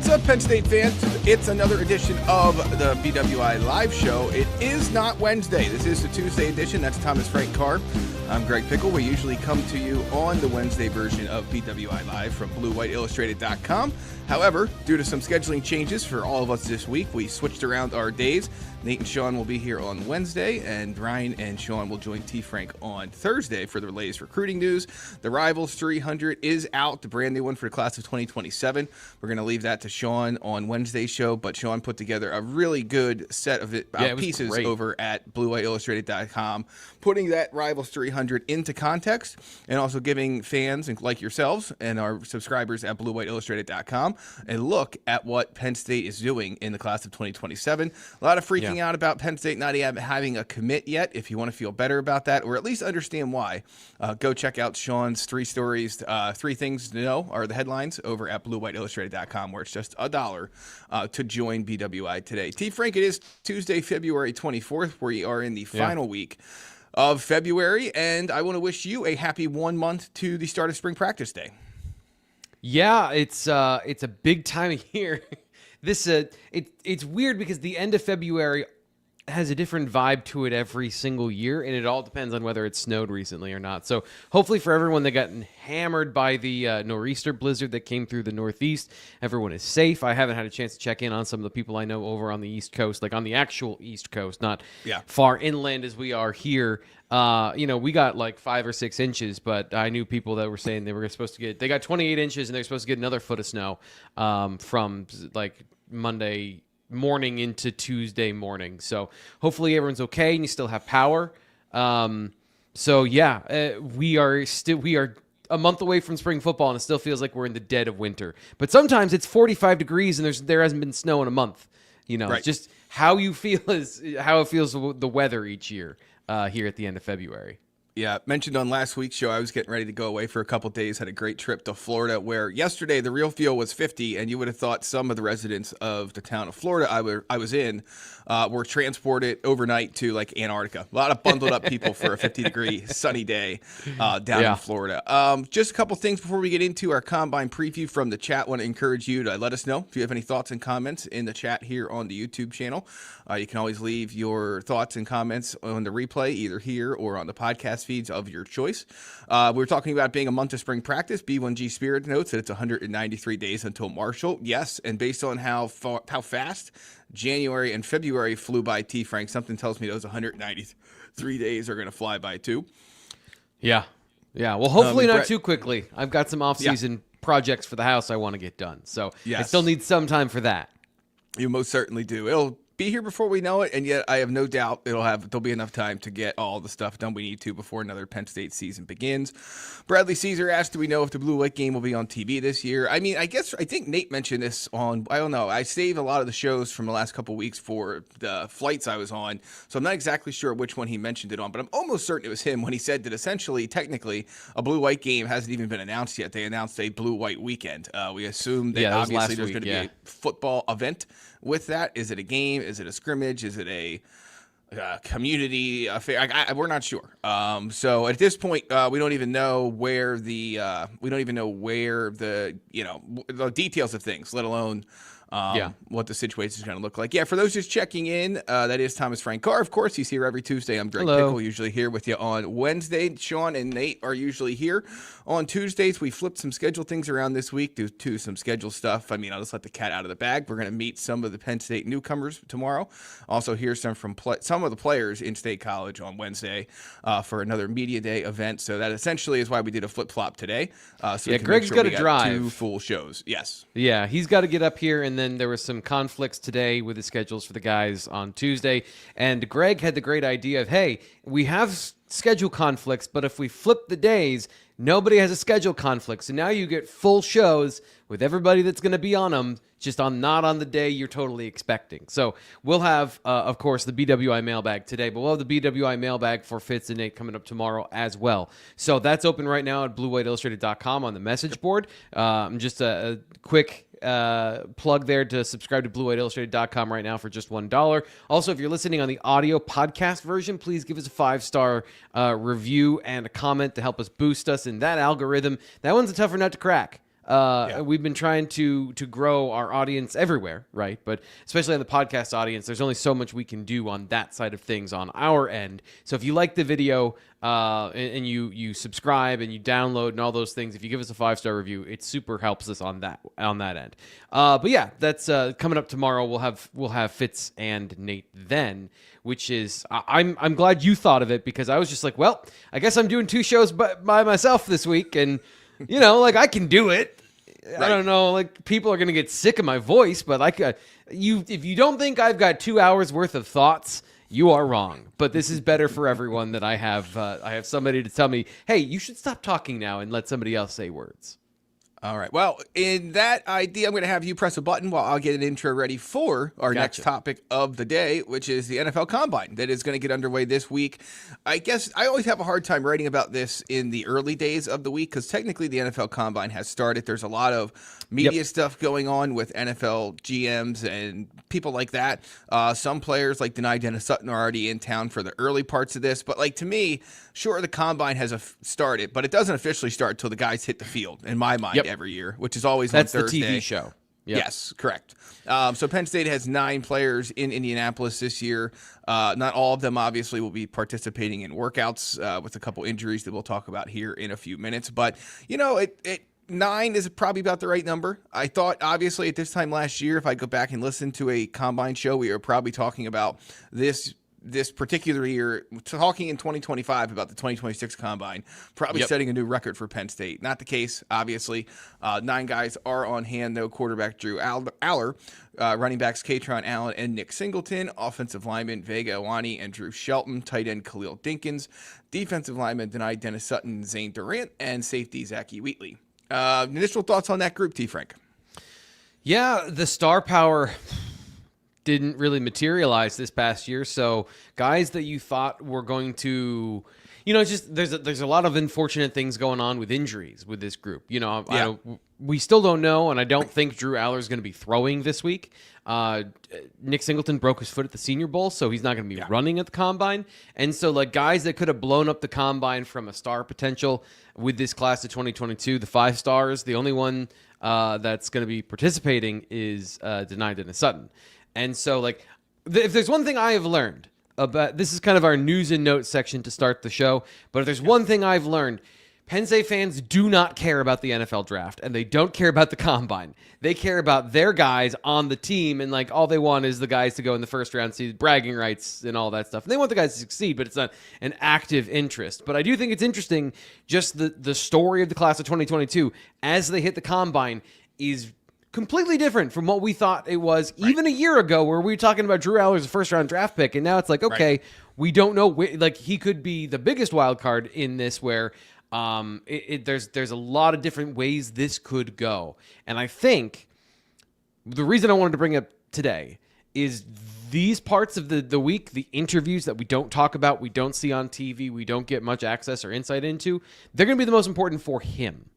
What's up, Penn State fans? It's another edition of the BWI Live Show. It is not Wednesday. This is the Tuesday edition. That's Thomas Frank Carr. I'm Greg Pickle. We usually come to you on the Wednesday version of BWI Live from BlueWhiteIllustrated.com. However, due to some scheduling changes for all of us this week, we switched around our days. Nate and Sean will be here on Wednesday, and Ryan and Sean will join T. Frank on Thursday for the latest recruiting news. The Rivals 300 is out, the brand new one for the class of 2027. We're going to leave that to Sean on Wednesday's show, but Sean put together a really good set of pieces over at BlueWhiteIllustrated.com, putting that Rivals 300 into context and also giving fans like yourselves and our subscribers at BlueWhiteIllustrated.com a look at what Penn State is doing in the class of 2027. A lot of freaking out about Penn State not having a commit yet. If you want to feel better about that, or at least understand why, go check out Sean's 3 stories, 3 things to know are the headlines over at BlueWhiteIllustrated.com, where it's just $1 to join BWI today. T. Frank, it is Tuesday, February 24th. We are in the final week of February, and I want to wish you a happy 1 month to the start of spring practice day. Yeah, it's a big time of year. It's weird because the end of February has a different vibe to it every single year, and it all depends on whether it snowed recently or not. So hopefully for everyone that got hammered by the nor'easter blizzard that came through the Northeast, everyone is safe. I haven't had a chance to check in on some of the people I know over on the East Coast, like on the actual East Coast, not far inland as we are here. We got like 5 or 6 inches, but I knew people that were saying they got 28 inches and they're supposed to get another foot of snow from like Monday morning into Tuesday morning. So hopefully everyone's okay and you still have power. We are a month away from spring football and it still feels like we're in the dead of winter. But sometimes it's 45 degrees and there hasn't been snow in a month. It's just how you feel is how it feels the weather each year here at the end of February. Yeah, mentioned on last week's show, I was getting ready to go away for a couple days, had a great trip to Florida, where yesterday the real feel was 50, and you would have thought some of the residents of the town of Florida I was in were transported overnight to like Antarctica. A lot of bundled up people for a 50-degree sunny day down in Florida. Just a couple things before we get into our combine preview from the chat. I want to encourage you to let us know if you have any thoughts and comments in the chat here on the YouTube channel. You can always leave your thoughts and comments on the replay, either here or on the podcast feeds of your choice. We're talking about being a month of spring practice. B1G Spirit notes that it's 193 days until Marshall. Yes, and based on how fast January and February flew by, T. Frank, something tells me those 193 days are going to fly by too. Yeah. Well, hopefully not too quickly. I've got some off-season projects for the house I want to get done, so I still need some time for that. You most certainly do. It'll be here before we know it, and yet I have no doubt there'll be enough time to get all the stuff done we need to before another Penn State season begins. Bradley Caesar asked, do we know if the Blue-White game will be on TV this year? I mean, I think Nate mentioned this on, I don't know, I saved a lot of the shows from the last couple weeks for the flights I was on, so I'm not exactly sure which one he mentioned it on, but I'm almost certain it was him when he said that essentially, technically, a Blue-White game hasn't even been announced yet. They announced a Blue-White weekend. We assume that obviously there's going to be a football event with that. Is it a game? Is it a scrimmage? Is it a community affair? We're not sure. So at this point, we don't even know where the details of things, let alone what the situation is going to look like. Yeah, for those just checking in, that is Thomas Frank Carr. Of course, he's here every Tuesday. I'm Greg Pickle, usually here with you on Wednesday. Sean and Nate are usually here on Tuesdays. We flipped some schedule things around this week due to some schedule stuff. I mean, I'll just let the cat out of the bag. We're going to meet some of the Penn State newcomers tomorrow. Also hear some from some of the players in State College on Wednesday for another Media Day event. So that essentially is why we did a flip-flop today. Greg's got to drive 2 full shows. Yes. Yeah, he's got to get up here, and then there was some conflicts today with the schedules for the guys on Tuesday. And Greg had the great idea of, hey, we have schedule conflicts, but if we flip the days, nobody has a schedule conflict. So now you get full shows with everybody that's going to be on them, just not on the day you're totally expecting. So we'll have, of course, the BWI Mailbag today, but we'll have the BWI Mailbag for Fitz and Nate coming up tomorrow as well. So that's open right now at BlueWhiteIllustrated.com on the message board. Just a quick plug there to subscribe to BlueWhiteIllustrated.com right now for just $1. Also, if you're listening on the audio podcast version, please give us a 5-star review and a comment to help us boost us in that algorithm. That one's a tougher nut to crack. We've been trying to grow our audience everywhere, right? But especially on the podcast audience, there's only so much we can do on that side of things on our end. So if you like the video and you subscribe and you download and all those things, if you give us a 5-star review, it super helps us on that end. But yeah, that's coming up tomorrow. We'll have Fitz and Nate then, which is I'm glad you thought of it, because I was just like, well, I guess I'm doing 2 shows by myself this week, and like I can do it. Right. I don't know, like people are gonna get sick of my voice, but if you don't think I've got 2 hours worth of thoughts, you are wrong. But this is better for everyone that I have somebody to tell me, hey, you should stop talking now and let somebody else say words. All right. Well, in that idea, I'm going to have you press a button while I'll get an intro ready for our next topic of the day, which is the NFL Combine that is going to get underway this week. I guess I always have a hard time writing about this in the early days of the week because technically the NFL Combine has started. There's a lot of media stuff going on with NFL GMs and people like that. Some players like Nittany Sutton are already in town for the early parts of this. But like to me, sure, the Combine has started, but it doesn't officially start until the guys hit the field, in my mind. Every year, which is always on Thursday. That's the TV show. Yep. Yes, correct. So Penn State has 9 players in Indianapolis this year. Not all of them, obviously, will be participating in workouts with a couple injuries that we'll talk about here in a few minutes. But, 9 is probably about the right number. I thought, obviously, at this time last year, if I go back and listen to a Combine show, we were probably talking about this particular year, talking in 2025 about the 2026 Combine, probably setting a new record for Penn State. Not the case, obviously. 9 guys are on hand, though. Quarterback Drew Allar, running backs Katron Allen and Nick Singleton, offensive lineman Vega Iwani and Drew Shelton, tight end Khalil Dinkins, defensive lineman Nittany Sutton and Zane Durant, and safety Zachy Wheatley. Initial thoughts on that group, T. Frank? Yeah, the star power didn't really materialize this past year. So guys that you thought were going to, just there's a lot of unfortunate things going on with injuries with this group. We still don't know, and I don't think Drew Allar is going to be throwing this week. Nick Singleton broke his foot at the Senior Bowl, so he's not going to be running at the Combine. And so, like, guys that could have blown up the Combine from a star potential with this class of 2022, the 5 stars, the only one that's going to be participating is Nittany Sutton. And so, like, if there's one thing I have learned about, this is kind of our news and notes section to start the show, but if there's one thing I've learned, Penn State fans do not care about the NFL draft, and they don't care about the Combine. They care about their guys on the team, and, like, all they want is the guys to go in the first round, see bragging rights and all that stuff. And they want the guys to succeed, but it's not an active interest. But I do think it's interesting, just the story of the class of 2022 as they hit the Combine is completely different from what we thought it was even a year ago, where we were talking about Drew Allar as a first-round draft pick, and now it's like, okay, we don't know. Like, he could be the biggest wild card in this, where there's a lot of different ways this could go. And I think the reason I wanted to bring up today is these parts of the week, the interviews that we don't talk about, we don't see on TV, we don't get much access or insight into, they're going to be the most important for him.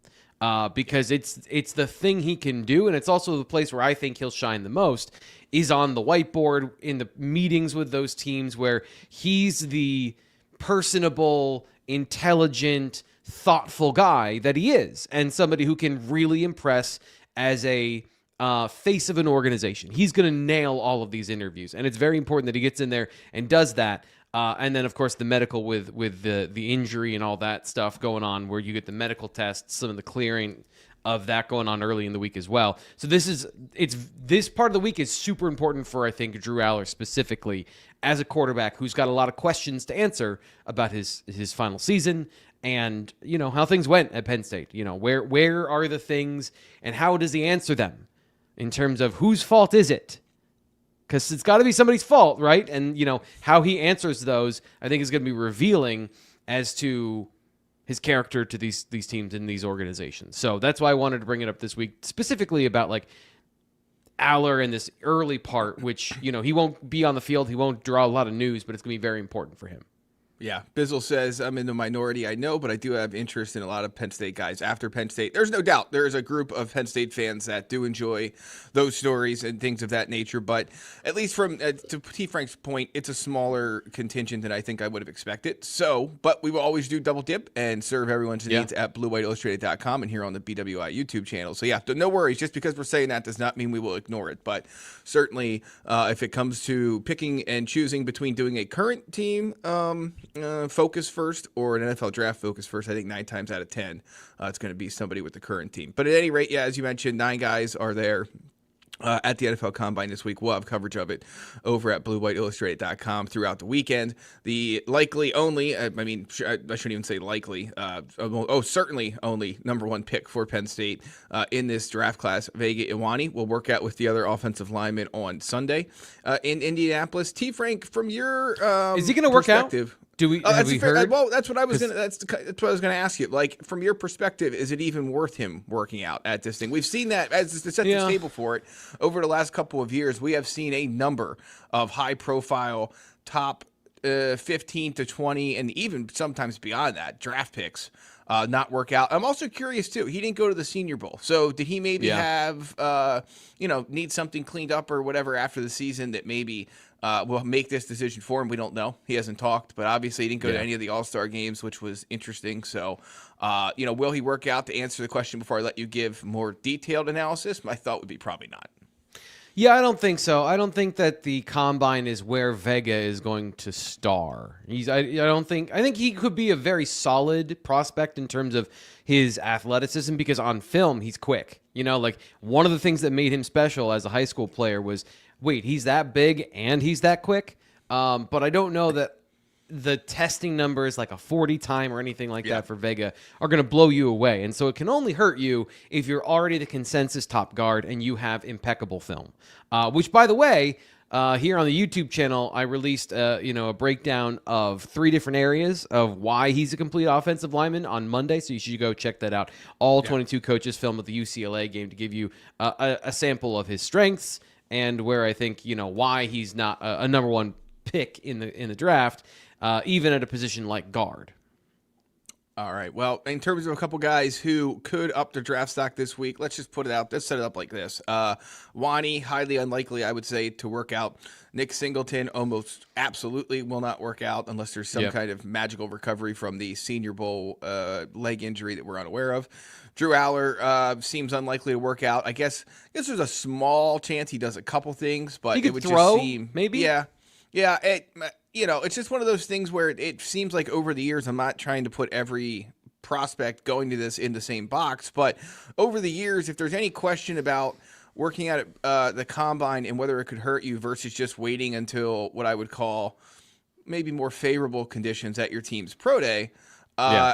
Because it's the thing he can do, and it's also the place where I think he'll shine the most is on the whiteboard in the meetings with those teams, where he's the personable, intelligent, thoughtful guy that he is, and somebody who can really impress as a face of an organization. He's going to nail all of these interviews, and it's very important that he gets in there and does that. And then, of course, the medical with the injury and all that stuff going on, where you get the medical tests, some of the clearing of that going on early in the week as well. So this part of the week is super important for, I think, Drew Allar specifically as a quarterback who's got a lot of questions to answer about his final season and, how things went at Penn State. Where are the things and how does he answer them in terms of whose fault is it? Because it's got to be somebody's fault, right? And, how he answers those, I think, is going to be revealing as to his character to these teams and these organizations. So that's why I wanted to bring it up this week, specifically about, like, Allar in this early part, which, he won't be on the field. He won't draw a lot of news, but it's going to be very important for him. Yeah, Bizzle says, I'm in the minority, I know, but I do have interest in a lot of Penn State guys after Penn State. There's no doubt there is a group of Penn State fans that do enjoy those stories and things of that nature, but at least from, to T. Frank's point, it's a smaller contingent than I think I would have expected. So, but we will always do double dip and serve everyone's needs at BlueWhiteIllustrated.com and here on the BWI YouTube channel. So yeah, no worries. Just because we're saying that does not mean we will ignore it, but certainly if it comes to picking and choosing between doing a current team, focus first or an NFL draft focus first, I think 9 times out of 10 it's going to be somebody with the current team. But at any rate, yeah, as you mentioned, 9 guys are there at the NFL Combine this week. We'll have coverage of it over at BlueWhiteIllustrated.com throughout the weekend. The likely only, I shouldn't even say likely, certainly only number 1 pick for Penn State in this draft class, Vega Iwani, will work out with the other offensive linemen on Sunday in Indianapolis. T. Frank, from your is he going to work out? Do we? Have we heard? Well, that's what I was gonna. That's what I was gonna ask you. Like, from your perspective, is it even worth him working out at this thing? We've seen that as to set the table for it over the last couple of years. We have seen a number of high-profile top 15 to 20, and even sometimes beyond that draft picks not work out. I'm also curious too. He didn't go to the Senior Bowl, so did he maybe have need something cleaned up or whatever after the season that maybe will make this decision for him? We don't know. He hasn't talked, but obviously he didn't go to any of the All-Star games, which was interesting. So, will he work out? To answer the question before I let you give more detailed analysis, my thought would be probably not. Yeah, I don't think so. I don't think that the Combine is where Vega is going to star. I think he could be a very solid prospect in terms of his athleticism, because on film he's quick. Like, one of the things that made him special as a high school player was, wait, he's that big and he's that quick? But I don't know that the testing numbers, like a 40 time or anything like that for Vega, are going to blow you away. And so it can only hurt you if you're already the consensus top guard and you have impeccable film. Which, by the way, here on the YouTube channel, I released a breakdown of 3 different areas of why he's a complete offensive lineman on Monday. So you should go check that out. All 22 coaches filmed at the UCLA game to give you a sample of his strengths and where I think, why he's not a number 1 pick in the draft, even at a position like guard. All right. Well, in terms of a couple guys who could up their draft stock this week, let's just put it out. Let's set it up like this. Wani, highly unlikely, I would say, to work out. Nick Singleton almost absolutely will not work out unless there's some kind of magical recovery from the Senior Bowl leg injury that we're unaware of. Drew Allar seems unlikely to work out. I guess there's a small chance he does a couple things, but it would just seem maybe. Yeah. It's just one of those things where it seems like over the years, I'm not trying to put every prospect going to this in the same box, but over the years, if there's any question about working out at the Combine and whether it could hurt you versus just waiting until what I would call maybe more favorable conditions at your team's pro day,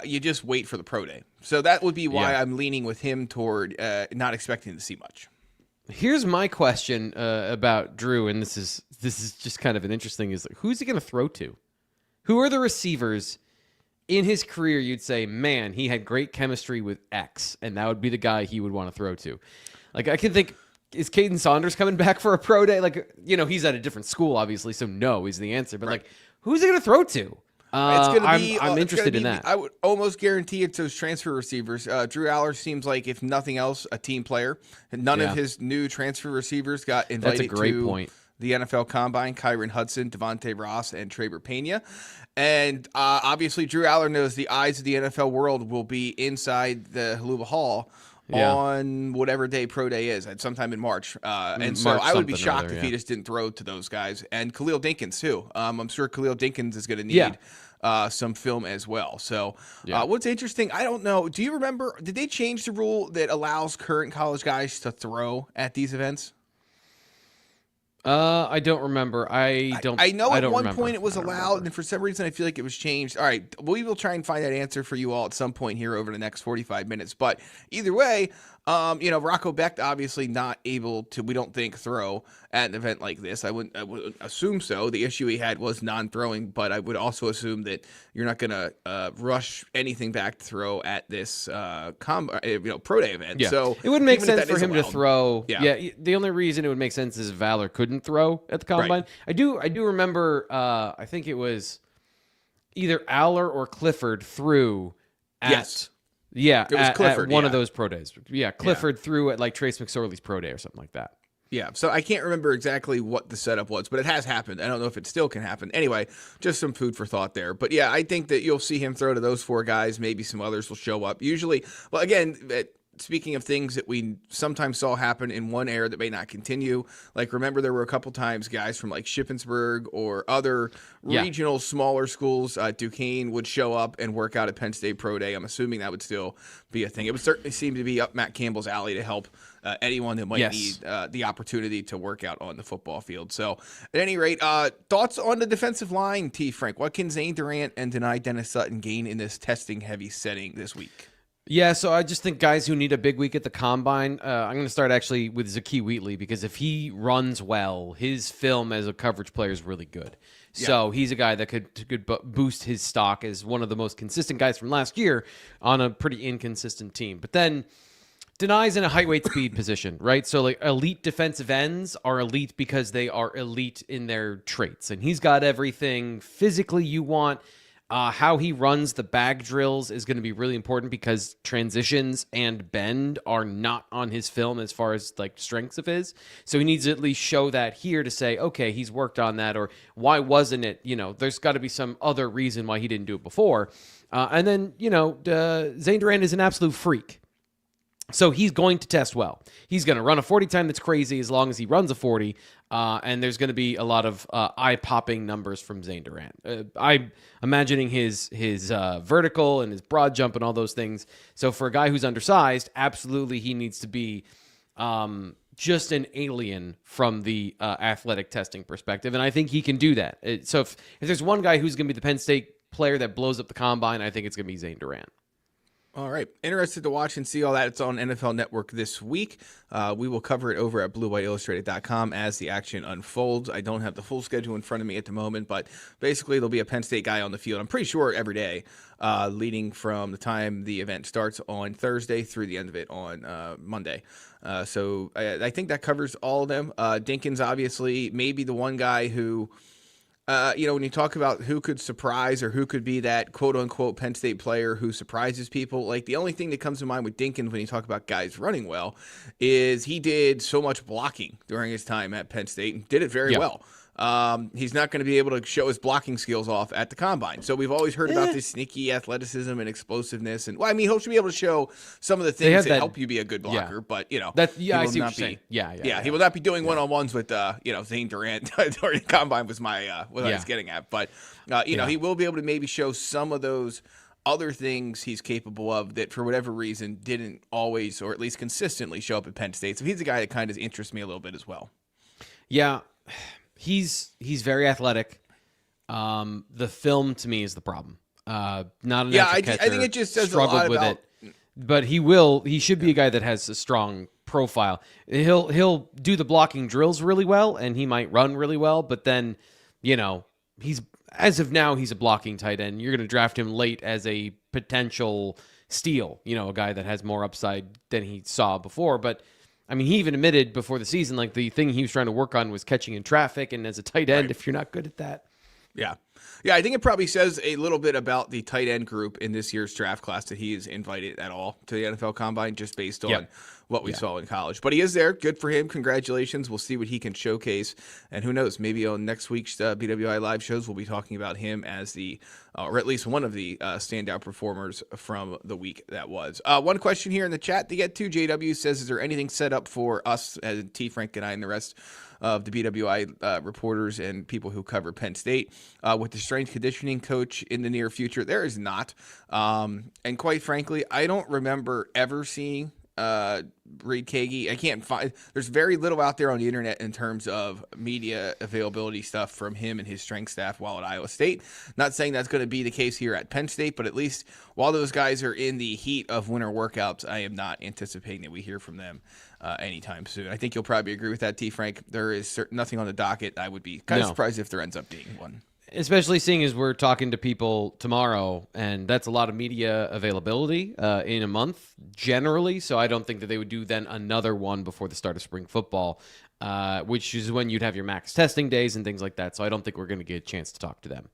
you just wait for the pro day. So that would be why I'm leaning with him toward not expecting to see much. Here's my question about Drew, and this is just kind of an interesting, is like, who's he going to throw to? Who are the receivers in his career you'd say, man, he had great chemistry with X, and that would be the guy he would want to throw to? Like, I can think, is Caden Saunders coming back for a pro day? Like, he's at a different school, obviously, so no is the answer. But, who's he going to throw to? It's gonna be, I'm interested in that. I would almost guarantee it's those transfer receivers. Drew Allar seems like, if nothing else, a team player. None of his new transfer receivers got invited to the NFL Combine. Kyron Hudson, Devontae Ross, and Traber Pena. And obviously, Drew Allar knows the eyes of the NFL world will be inside the Haluba Hall on whatever day pro day is, at sometime in March. And so I would be shocked if he just didn't throw to those guys. And Khalil Dinkins, too. I'm sure Khalil Dinkins is going to need some film as well. So what's interesting, I don't know. Do you remember, did they change the rule that allows current college guys to throw at these events? I don't remember. I know at one point it was allowed, and for some reason I feel like it was changed. All right, we will try and find that answer for you all at some point here over the next 45 minutes. But either way, Rocco Becht obviously not able to, we don't think, throw at an event like this. I would assume so. The issue he had was non-throwing, but I would also assume that you're not going to rush anything back to throw at this pro day event. Yeah. So it wouldn't make sense for him to throw. Yeah. The only reason it would make sense is Valor couldn't throw at the Combine. Right. I do remember. I think it was either Allar or Clifford threw at Yes. Yeah, It was Clifford, at one yeah. of those pro days. Yeah, Clifford threw at like Trace McSorley's pro day or something like that. Yeah, so I can't remember exactly what the setup was, but it has happened. I don't know if it still can happen. Anyway, just some food for thought there. But yeah, I think that you'll see him throw to those 4 guys. Maybe some others will show up. Usually, well, again, speaking of things that we sometimes saw happen in one era that may not continue, like remember there were a couple times guys from like Shippensburg or other regional smaller schools, Duquesne would show up and work out at Penn State Pro Day. I'm assuming that would still be a thing. It would certainly seem to be up Matt Campbell's alley to help anyone that might need the opportunity to work out on the football field. So at any rate, thoughts on the defensive line, T. Frank? What can Zane Durant and Dennis Sutton gain in this testing heavy setting this week? Yeah, so I just think guys who need a big week at the combine, I'm going to start actually with Zakee Wheatley, because if he runs well, his film as a coverage player is really good. Yeah. So he's a guy that could boost his stock as one of the most consistent guys from last year on a pretty inconsistent team. But then Denai's in a height, weight, speed position, right? So like elite defensive ends are elite because they are elite in their traits. And he's got everything physically you want. How he runs the bag drills is going to be really important because transitions and bend are not on his film as far as like strengths of his. So he needs to at least show that here to say, okay, he's worked on that, or why wasn't it? There's got to be some other reason why he didn't do it before. And then, Zane Durant is an absolute freak. So he's going to test well. He's going to run a 40 time that's crazy as long as he runs a 40. And there's going to be a lot of eye-popping numbers from Zane Durant. I'm imagining his vertical and his broad jump and all those things. So for a guy who's undersized, absolutely he needs to be just an alien from the athletic testing perspective. And I think he can do that. So if there's one guy who's going to be the Penn State player that blows up the combine, I think it's going to be Zane Durant. All right. Interested to watch and see all that. It's on NFL Network this week. We will cover it over at BlueWhiteIllustrated.com as the action unfolds. I don't have the full schedule in front of me at the moment, but basically there'll be a Penn State guy on the field, I'm pretty sure every day, leading from the time the event starts on Thursday through the end of it on Monday. So I think that covers all of them. Dinkins, obviously, maybe the one guy who... when you talk about who could surprise or who could be that quote-unquote Penn State player who surprises people, like the only thing that comes to mind with Dinkins when you talk about guys running well is he did so much blocking during his time at Penn State and did it very well. He's not going to be able to show his blocking skills off at the combine. So we've always heard about this sneaky athleticism and explosiveness. And he should be able to show some of the things that help you be a good blocker. But, he will not be doing one-on-ones with, Zane Durant during the combine was what I was getting at. But, he will be able to maybe show some of those other things he's capable of that for whatever reason didn't always or at least consistently show up at Penn State. So he's a guy that kind of interests me a little bit as well. Yeah. He's very athletic. The film to me is the problem. Not an I think it just says a lot about it. But he should be a guy that has a strong profile. He'll do the blocking drills really well, and he might run really well. But then, he's as of now he's a blocking tight end. You're going to draft him late as a potential steal. A guy that has more upside than he saw before, but. I mean, he even admitted before the season, like the thing he was trying to work on was catching in traffic. And as a tight end, if you're not good at that. Yeah. Yeah, I think it probably says a little bit about the tight end group in this year's draft class that he is invited at all to the NFL Combine just based on what we saw in college. But he is there. Good for him. Congratulations. We'll see what he can showcase. And who knows, maybe on next week's BWI Live shows, we'll be talking about him as the, or at least one of the standout performers from the week that was. One question here in the chat to get to. JW says, is there anything set up for us, as T. Frank and I and the rest of the BWI reporters and people who cover Penn State with the strength conditioning coach in the near future? There is not. And quite frankly, I don't remember ever seeing Reed Kagi. I can't find, there's very little out there on the internet in terms of media availability stuff from him and his strength staff while at Iowa State. Not saying that's going to be the case here at Penn State, but at least while those guys are in the heat of winter workouts, I am not anticipating that we hear from them anytime soon. I think you'll probably agree with that, T. Frank. There is nothing on the docket. I would be kind of surprised if there ends up being one. Especially seeing as we're talking to people tomorrow, and that's a lot of media availability in a month generally. So I don't think that they would do then another one before the start of spring football, which is when you'd have your max testing days and things like that. So I don't think we're going to get a chance to talk to them.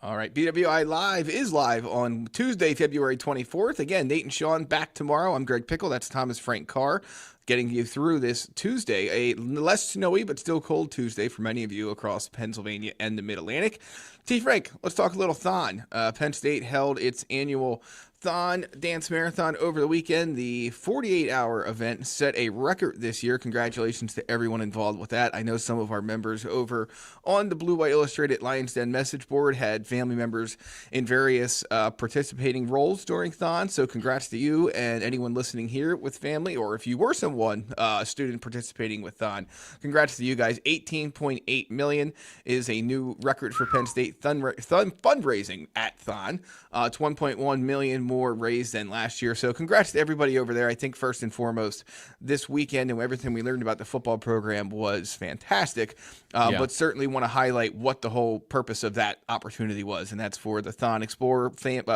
All right, BWI Live is live on Tuesday, February 24th. Again, Nate and Sean back tomorrow. I'm Greg Pickle. That's Thomas Frank Carr getting you through this Tuesday, a less snowy but still cold Tuesday for many of you across Pennsylvania and the Mid-Atlantic. T. Frank, let's talk a little THON. Penn State held its annual THON Dance Marathon over the weekend. The 48-hour event set a record this year. Congratulations to everyone involved with that. I know some of our members over on the Blue White Illustrated Lions Den message board had family members in various participating roles during THON, so congrats to you and anyone listening here with family, or if you were someone, a student participating with THON. Congrats to you guys. $18.8 million is a new record for Penn State fundraising at THON. It's $1.1 million more raised than last year. So congrats to everybody over there. I think first and foremost, this weekend and everything we learned about the football program was fantastic. But certainly want to highlight what the whole purpose of that opportunity was, and that's for the THON Explorer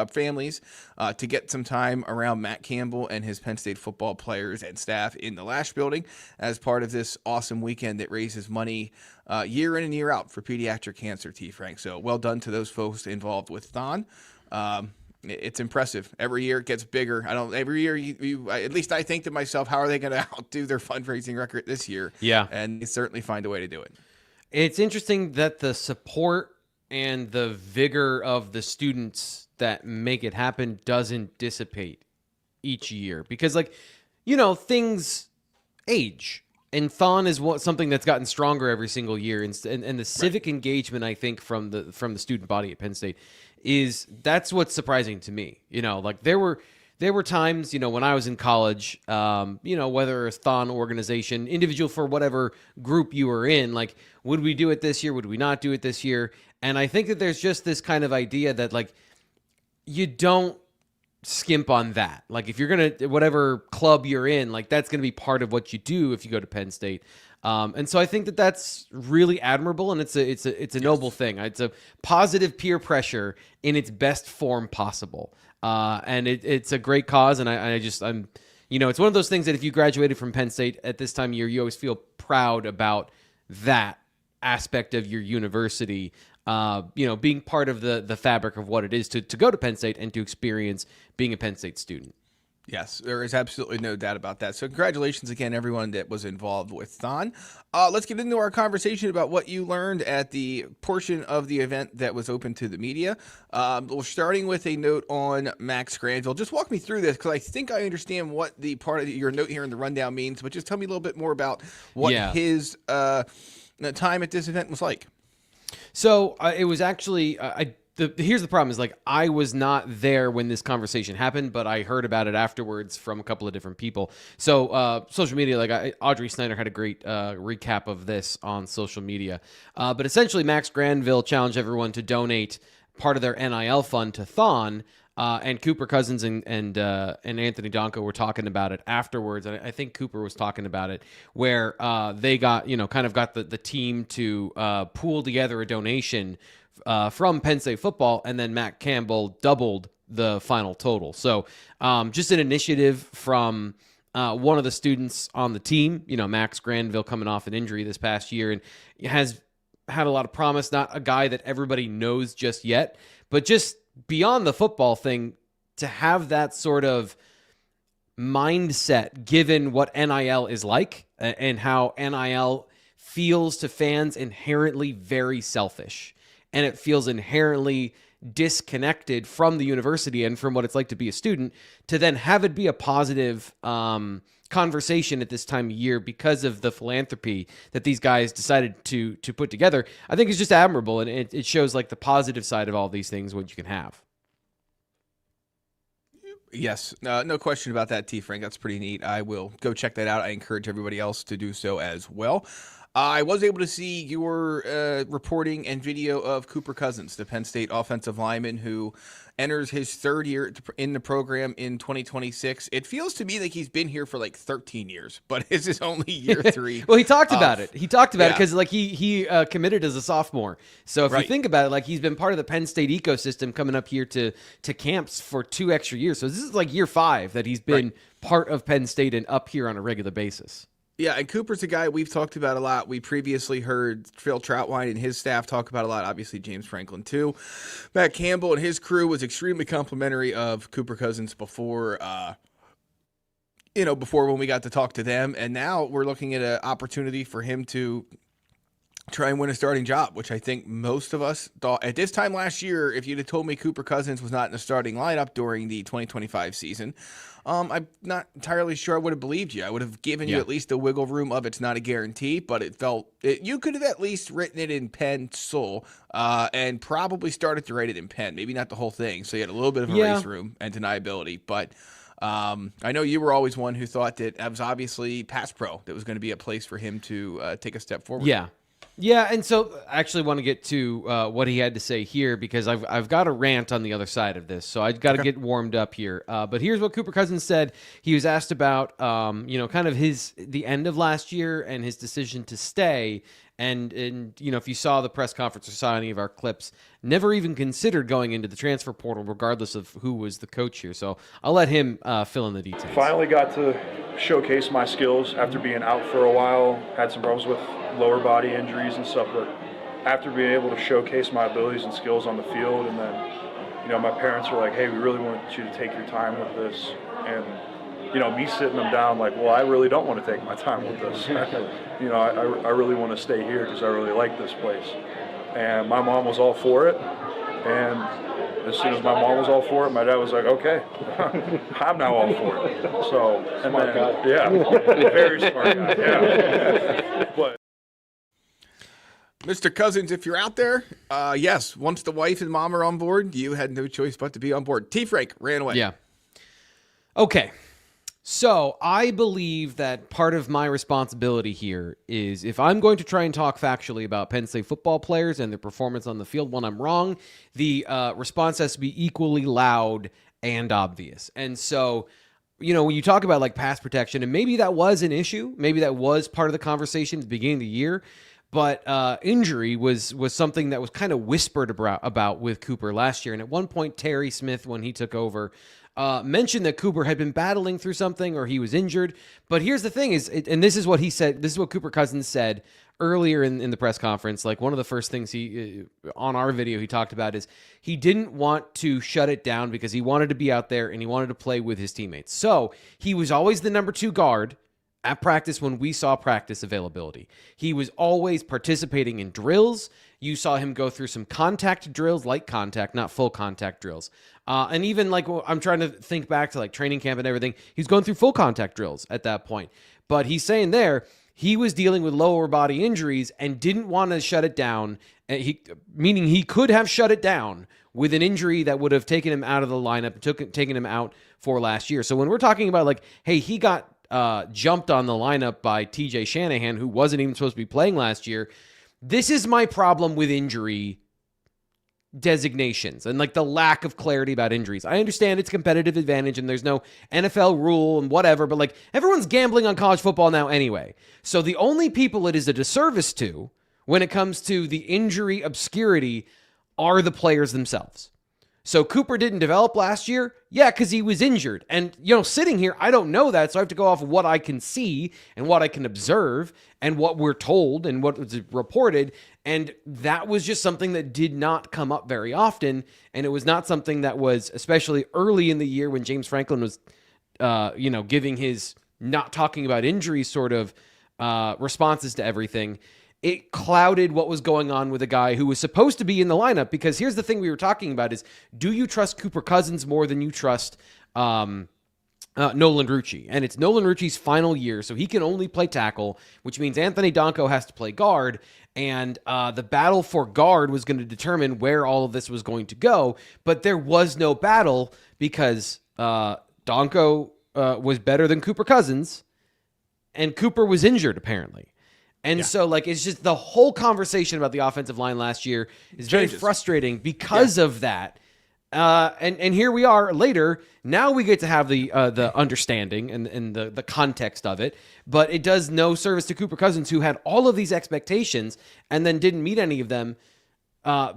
families to get some time around Matt Campbell and his Penn State football players and staff in the Lash building as part of this awesome weekend that raises money year in and year out for pediatric cancer, T. Frank. So well done to those folks involved with THON. It's impressive. Every year it gets bigger. Every year at least I think to myself, how are they going to outdo their fundraising record this year? Yeah. And they certainly find a way to do it. It's interesting that the support and the vigor of the students that make it happen doesn't dissipate each year because, things age. And THON is something that's gotten stronger every single year, and the civic engagement, I think, from the student body at Penn State that's what's surprising to me. There were times, when I was in college, whether a THON organization, individual for whatever group you were in, would we do it this year? Would we not do it this year? And I think that there's just this kind of idea that you don't skimp on that. If you're going to, whatever club you're in, that's going to be part of what you do if you go to Penn State. And so I think that that's really admirable, and it's a noble thing. It's a positive peer pressure in its best form possible. And it's a great cause. And it's one of those things that if you graduated from Penn State at this time of year, you always feel proud about that aspect of your university, being part of the fabric of what it is to go to Penn State and to experience being a Penn State student. Yes, there is absolutely no doubt about that. So congratulations again, everyone that was involved with THON. Let's get into our conversation about what you learned at the portion of the event that was open to the media. We're starting with a note on Max Granville. Just walk me through this because I think I understand what the part of your note here in the rundown means, but just tell me a little bit more about what his time at this event was like. So it was actually here's the problem is I was not there when this conversation happened, but I heard about it afterwards from a couple of different people. So social media, Audrey Snyder had a great recap of this on social media. But essentially, Max Granville challenged everyone to donate part of their NIL fund to THON. And Cooper Cousins and Anthony Donkoh were talking about it afterwards. And I think Cooper was talking about it where they got, kind of got the team to pool together a donation from Penn State Football, and then Matt Campbell doubled the final total. So just an initiative from one of the students on the team, Max Granville coming off an injury this past year and has had a lot of promise, not a guy that everybody knows just yet, but just beyond the football thing, to have that sort of mindset given what NIL is like and how NIL feels to fans inherently very selfish. And it feels inherently disconnected from the university and from what it's like to be a student, to then have it be a positive conversation at this time of year because of the philanthropy that these guys decided to put together, I think is just admirable. And it shows the positive side of all these things, what you can have. Yes, no question about that, T. Frank. That's pretty neat. I will go check that out. I encourage everybody else to do so as well. I was able to see your reporting and video of Cooper Cousins, the Penn State offensive lineman who enters his third year in the program in 2026. It feels to me like he's been here for 13 years, but this is only year 3. Well, he talked about it. He talked about it because he committed as a sophomore. So if you think about it, he's been part of the Penn State ecosystem coming up here to camps for 2 extra years. So this is year 5 that he's been part of Penn State and up here on a regular basis. Yeah, and Cooper's a guy we've talked about a lot. We previously heard Phil Troutwine and his staff talk about a lot. Obviously, James Franklin too. Matt Campbell and his crew was extremely complimentary of Cooper Cousins before, before when we got to talk to them. And now we're looking at an opportunity for him to try and win a starting job, which I think most of us thought at this time last year, if you'd have told me Cooper Cousins was not in the starting lineup during the 2025 season, I'm not entirely sure I would have believed you. I would have given you at least a wiggle room of it's not a guarantee, but you could have at least written it in pencil and probably started to write it in pen. Maybe not the whole thing, so you had a little bit of erase room and deniability. But I know you were always one who thought that was obviously pass pro that was going to be a place for him to take a step forward. Yeah, and so I actually want to get to what he had to say here because I've got a rant on the other side of this, so I've got to get warmed up here. But here's what Cooper Cousins said. He was asked about, kind of the end of last year and his decision to stay. And if you saw the press conference or saw any of our clips, never even considered going into the transfer portal, regardless of who was the coach here. So I'll let him fill in the details. Finally got to showcase my skills after being out for a while. Had some problems with lower body injuries and stuff, but after being able to showcase my abilities and skills on the field, and then, my parents were like, hey, we really want you to take your time with this. And, me sitting them down like, well, I really don't want to take my time with this. I really want to stay here because I really like this place. And my mom was all for it. And as soon as my mom was all for it, my dad was like, okay, I'm now all for it. So, smart guy. Yeah, very smart guy, yeah. But Mr. Cousins, if you're out there, yes, once the wife and mom are on board, you had no choice but to be on board. T. Frank ran away. Yeah. Okay. So I believe that part of my responsibility here is if I'm going to try and talk factually about Penn State football players and their performance on the field when I'm wrong, the response has to be equally loud and obvious. And so, when you talk about like pass protection, and maybe that was an issue, maybe that was part of the conversation at the beginning of the year, but injury was something that was kind of whispered about with Cooper last year. And at one point, Terry Smith, when he took over, mentioned that Cooper had been battling through something or he was injured. But here's the thing and this is what he said, this is what Cooper Cousins said earlier in the press conference. Like one of the first things on our video he talked about is he didn't want to shut it down because he wanted to be out there and he wanted to play with his teammates. So he was always the number 2 guard at practice when we saw practice availability. He was always participating in drills. You saw him go through some contact drills, light contact, not full contact drills. And even like I'm trying to think back to like training camp and everything, he's going through full contact drills at that point. But he's saying there, he was dealing with lower body injuries and didn't want to shut it down. Meaning he could have shut it down with an injury that would have taken him out of the lineup, taken him out for last year. So when we're talking about like, hey, he got jumped on the lineup by TJ Shanahan, who wasn't even supposed to be playing last year. This is my problem with injury designations and like the lack of clarity about injuries. I understand it's competitive advantage and there's no NFL rule and whatever, but like everyone's gambling on college football now anyway. So the only people it is a disservice to when it comes to the injury obscurity are the players themselves. So Cooper didn't develop last year? Yeah, because he was injured. And, sitting here, I don't know that, so I have to go off of what I can see and what I can observe and what we're told and what was reported. And that was just something that did not come up very often. And it was not something that was, especially early in the year when James Franklin was, giving his not talking about injuries sort of responses to everything. It clouded what was going on with a guy who was supposed to be in the lineup, because here's the thing we were talking about is, do you trust Cooper Cousins more than you trust Nolan Rucci? And it's Nolan Rucci's final year, so he can only play tackle, which means Anthony Donkoh has to play guard, and the battle for guard was going to determine where all of this was going to go, but there was no battle because Donkoh was better than Cooper Cousins, and Cooper was injured, apparently. And so, it's just the whole conversation about the offensive line last year is very frustrating because of that. And here we are later. Now we get to have the understanding and the context of it. But it does no service to Cooper Cousins, who had all of these expectations and then didn't meet any of them.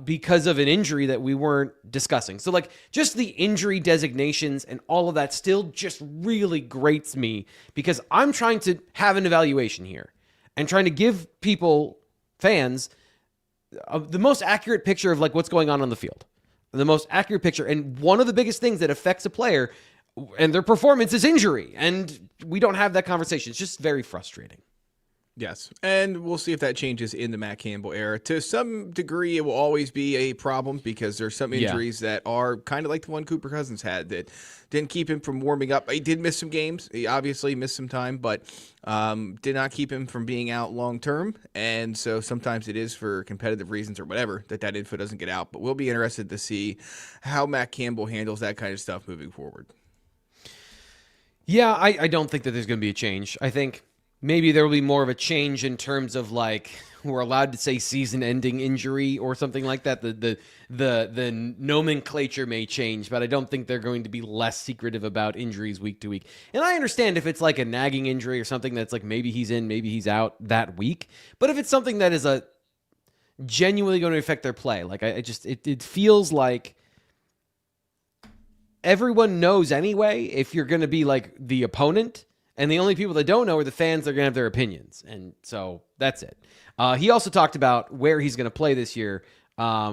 because of an injury that we weren't discussing. So like just the injury designations and all of that still just really grates me because I'm trying to have an evaluation here and trying to give people, fans, the most accurate picture of like what's going on the field, the most accurate picture. And one of the biggest things that affects a player and their performance is injury. And we don't have that conversation. It's just very frustrating. Yes, and we'll see if that changes in the Matt Campbell era. To some degree, it will always be a problem because there's some injuries that are kind of like the one Cooper Cousins had that didn't keep him from warming up. He did miss some games. He obviously missed some time, but did not keep him from being out long term. And so sometimes it is for competitive reasons or whatever that info doesn't get out. But we'll be interested to see how Matt Campbell handles that kind of stuff moving forward. Yeah, I don't think that there's going to be a change. I think maybe there will be more of a change in terms of like we're allowed to say season-ending injury or something like that. The nomenclature may change, but I don't think they're going to be less secretive about injuries week to week. And I understand if it's like a nagging injury or something that's like maybe he's in, maybe he's out that week. But if it's something that is a genuinely going to affect their play, like it feels like everyone knows anyway if you're going to be like the opponent. And the only people that don't know are the fans that are going to have their opinions. And so that's it. He also talked about where he's going to play this year,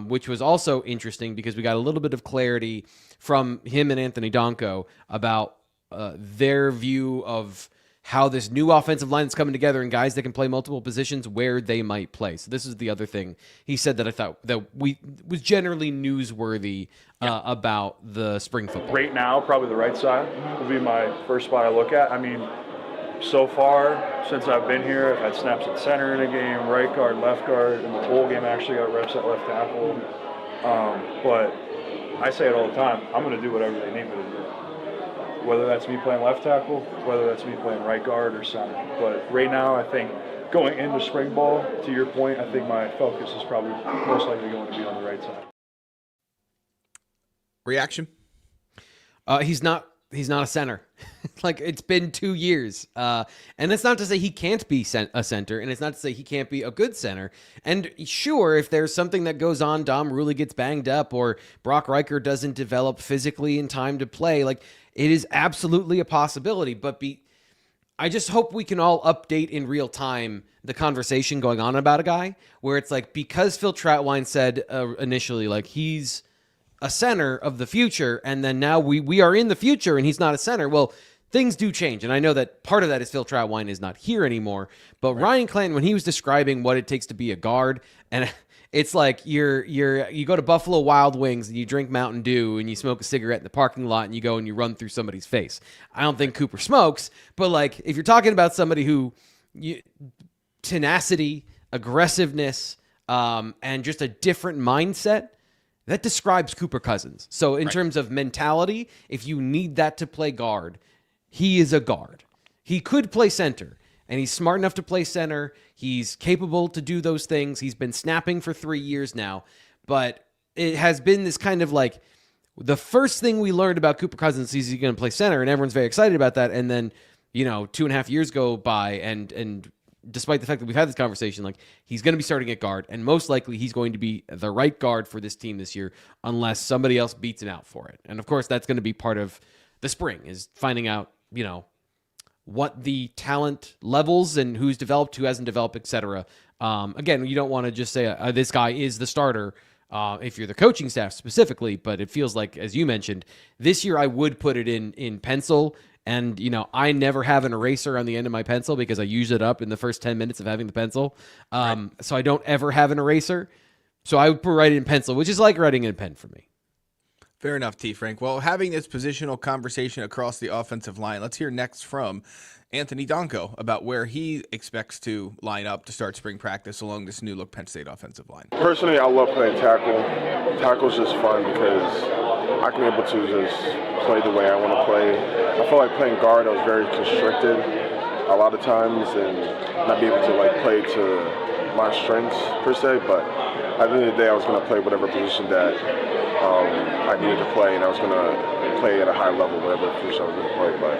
which was also interesting because we got a little bit of clarity from him and Anthony Donkoh about their view of how this new offensive line is coming together and guys that can play multiple positions, where they might play. So this is the other thing he said that I thought that was generally newsworthy about the spring football. Right now, probably the right side will be my first spot I look at. I mean, so far, since I've been here, I've had snaps at center in a game, right guard, left guard. In the bowl game, I actually got reps at left tackle. But I say it all the time, I'm going to do whatever they need me to do. Whether that's me playing left tackle, whether that's me playing right guard or center. But right now, I think going into spring ball, to your point, I think my focus is probably most likely going to be on the right side. Reaction? He's not a center. Like, it's been 2 years. And that's not to say he can't be a center, and it's not to say he can't be a good center. And sure, if there's something that goes on, Dom really gets banged up, or Brock Reicher doesn't develop physically in time to play, like, it is absolutely a possibility. But I just hope we can all update in real time the conversation going on about a guy, where it's like, because Phil Trautwein said initially, like, he's a center of the future, and then now we are in the future and he's not a center. Well, things do change, and I know that part of that is Phil Trautwein is not here anymore, but right. Ryan Clanton, when he was describing what it takes to be a guard, and it's like you go to Buffalo Wild Wings and you drink Mountain Dew and you smoke a cigarette in the parking lot and you go and you run through somebody's face. I don't think Cooper smokes, but like if you're talking about somebody who tenacity, aggressiveness, and just a different mindset, that describes Cooper Cousins. So in terms of mentality, if you need that to play guard, he is a guard. He could play center, and he's smart enough to play center. He's capable to do those things. He's been snapping for 3 years now. But it has been this kind of like, the first thing we learned about Cooper Cousins is he's going to play center, and everyone's very excited about that. And then, 2.5 years go by, and despite the fact that we've had this conversation, like, he's going to be starting at guard, and most likely he's going to be the right guard for this team this year unless somebody else beats him out for it. And of course, that's going to be part of the spring, is finding out, what the talent levels and who's developed, who hasn't developed, etc. Again, you don't want to just say this guy is the starter if you're the coaching staff specifically, but it feels like, as you mentioned, this year I would put it in pencil. And, I never have an eraser on the end of my pencil because I use it up in the first 10 minutes of having the pencil. So I don't ever have an eraser. So I would write it in pencil, which is like writing in a pen for me. Fair enough, T. Frank. Well, having this positional conversation across the offensive line, let's hear next from Anthony Donkoh about where he expects to line up to start spring practice along this new look Penn State offensive line. Personally, I love playing tackle. Tackle's just fun because I can be able to just play the way I want to play. I feel like playing guard, I was very constricted a lot of times and not be able to play to my strengths per se, but at the end of the day, I was going to play whatever position that I needed to play, and I was going to play at a high level, whatever position I was going to play. But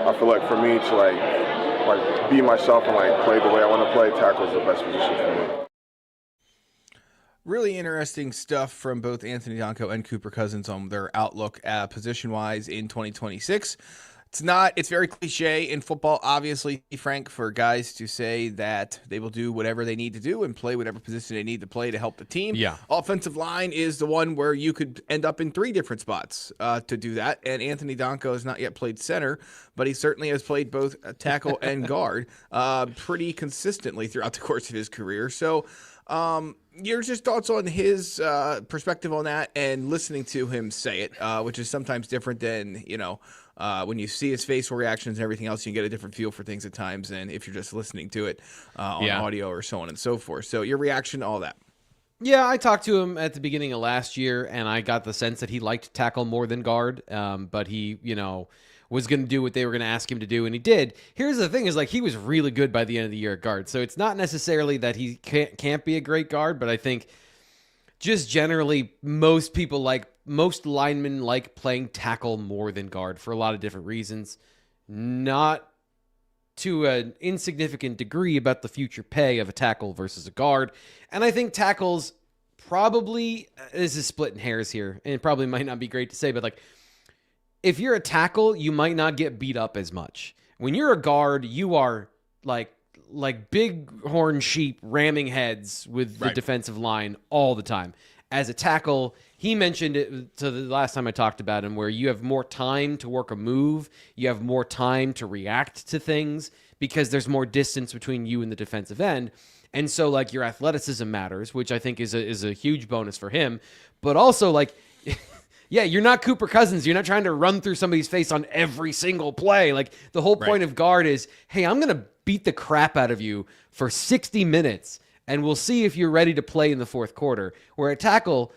I feel like for me to be myself and play the way I want to play, tackle is the best position for me. Really interesting stuff from both Anthony Donkoh and Cooper Cousins on their outlook position-wise in 2026. It's very cliche in football, obviously, Frank, for guys to say that they will do whatever they need to do and play whatever position they need to play to help the team. Yeah. Offensive line is the one where you could end up in 3 different spots to do that. And Anthony Donkoh has not yet played center, but he certainly has played both tackle and guard pretty consistently throughout the course of his career. So your just thoughts on his perspective on that and listening to him say it, which is sometimes different than, when you see his facial reactions and everything else, you get a different feel for things at times than if you're just listening to it on audio or so on and so forth. So your reaction to all that. Yeah, I talked to him at the beginning of last year, and I got the sense that he liked tackle more than guard, but he, was going to do what they were going to ask him to do, and he did. Here's the thing is, he was really good by the end of the year at guard, so it's not necessarily that he can't be a great guard, but I think just generally most linemen like playing tackle more than guard for a lot of different reasons, not to an insignificant degree about the future pay of a tackle versus a guard. And I think tackles probably, this is splitting hairs here, and it probably might not be great to say, but if you're a tackle, you might not get beat up as much. When you're a guard, you are like big horn sheep ramming heads with the defensive line all the time. As a tackle, he mentioned it to the last time I talked about him, where you have more time to work a move, you have more time to react to things because there's more distance between you and the defensive end. And so your athleticism matters, which I think is a huge bonus for him. But also yeah, you're not Cooper Cousins. You're not trying to run through somebody's face on every single play. The whole point of guard is, hey, I'm going to beat the crap out of you for 60 minutes, and we'll see if you're ready to play in the fourth quarter. Where at tackle,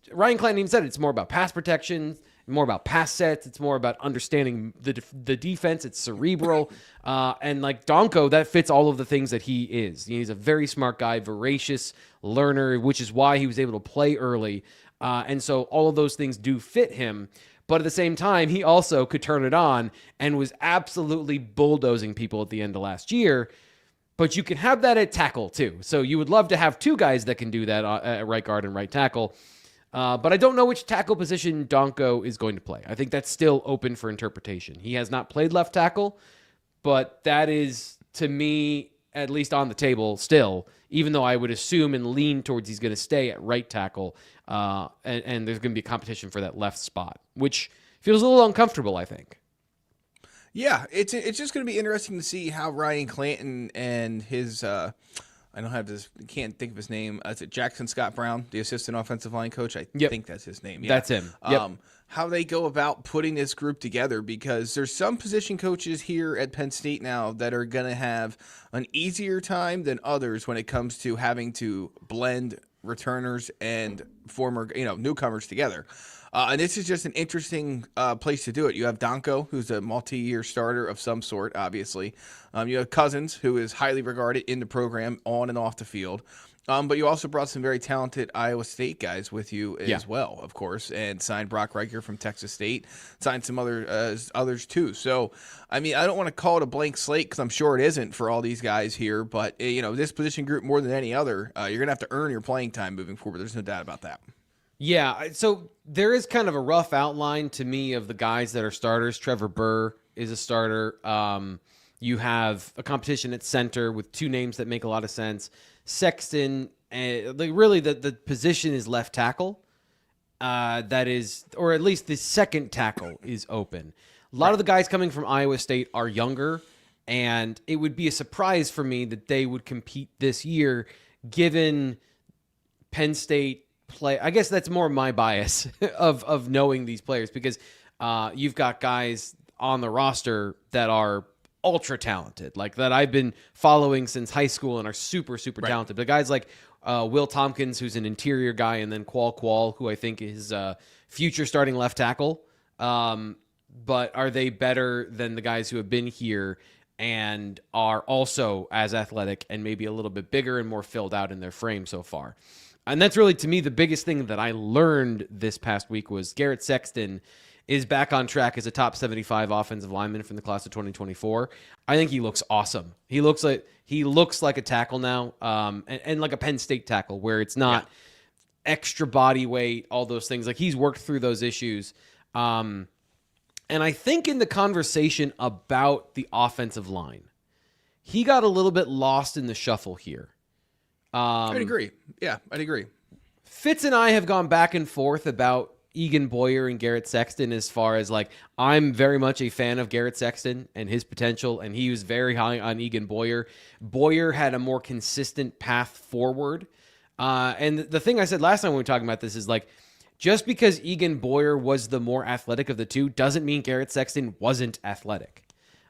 Ryan Clanton even said it's more about pass protection, more about pass sets. It's more about understanding the defense. It's cerebral. And Donkoh, that fits all of the things that he is. He's a very smart guy, voracious learner, which is why he was able to play early. And so all of those things do fit him. But at the same time, he also could turn it on and was absolutely bulldozing people at the end of last year. But you can have that at tackle too. So you would love to have 2 guys that can do that at right guard and right tackle. But I don't know which tackle position Donkoh is going to play. I think that's still open for interpretation. He has not played left tackle, but that is, to me, at least on the table still, even though I would assume and lean towards he's going to stay at right tackle, and there's going to be a competition for that left spot, which feels a little uncomfortable, I think. Yeah, it's just going to be interesting to see how Ryan Clanton and his can't think of his name. Is it Jackson Scott Brown, the assistant offensive line coach? I think that's his name. Yeah. That's him. Yep. How they go about putting this group together, because there's some position coaches here at Penn State now that are going to have an easier time than others when it comes to having to blend returners and former, newcomers together. And this is just an interesting place to do it. You have Donkoh, who's a multi-year starter of some sort, obviously. You have Cousins, who is highly regarded in the program on and off the field. But you also brought some very talented Iowa State guys with you as well, of course, and signed Brock Reicher from Texas State, signed some others too. So, I don't want to call it a blank slate, because I'm sure it isn't for all these guys here. But, this position group, more than any other, you're going to have to earn your playing time moving forward. There's no doubt about that. Yeah, so there is kind of a rough outline to me of the guys that are starters. Trevor Burr is a starter. You have a competition at center with 2 names that make a lot of sense. Sexton, really the position is left tackle. That is, or at least the second tackle is open. A lot of the guys coming from Iowa State are younger, and it would be a surprise for me that they would compete this year, given Penn State play. I guess that's more my bias of knowing these players, because you've got guys on the roster that are ultra talented, that I've been following since high school and are super, super talented. But guys like Will Tompkins, who's an interior guy, and then Qual, who I think is future starting left tackle. But are they better than the guys who have been here and are also as athletic and maybe a little bit bigger and more filled out in their frame so far? And that's really, to me, the biggest thing that I learned this past week was Garrett Sexton is back on track as a top 75 offensive lineman from the class of 2024. I think he looks awesome. He looks like a tackle now, and like a Penn State tackle, where it's not extra body weight, all those things. Like, he's worked through those issues. And I think in the conversation about the offensive line, he got a little bit lost in the shuffle here. I'd agree. Yeah, I'd agree. Fitz and I have gone back and forth about Egan Boyer and Garrett Sexton as far as, like, I'm very much a fan of Garrett Sexton and his potential, and he was very high on Egan Boyer. Boyer had a more consistent path forward. And the thing I said last time when we were talking about this is, like, just because Egan Boyer was the more athletic of the two doesn't mean Garrett Sexton wasn't athletic.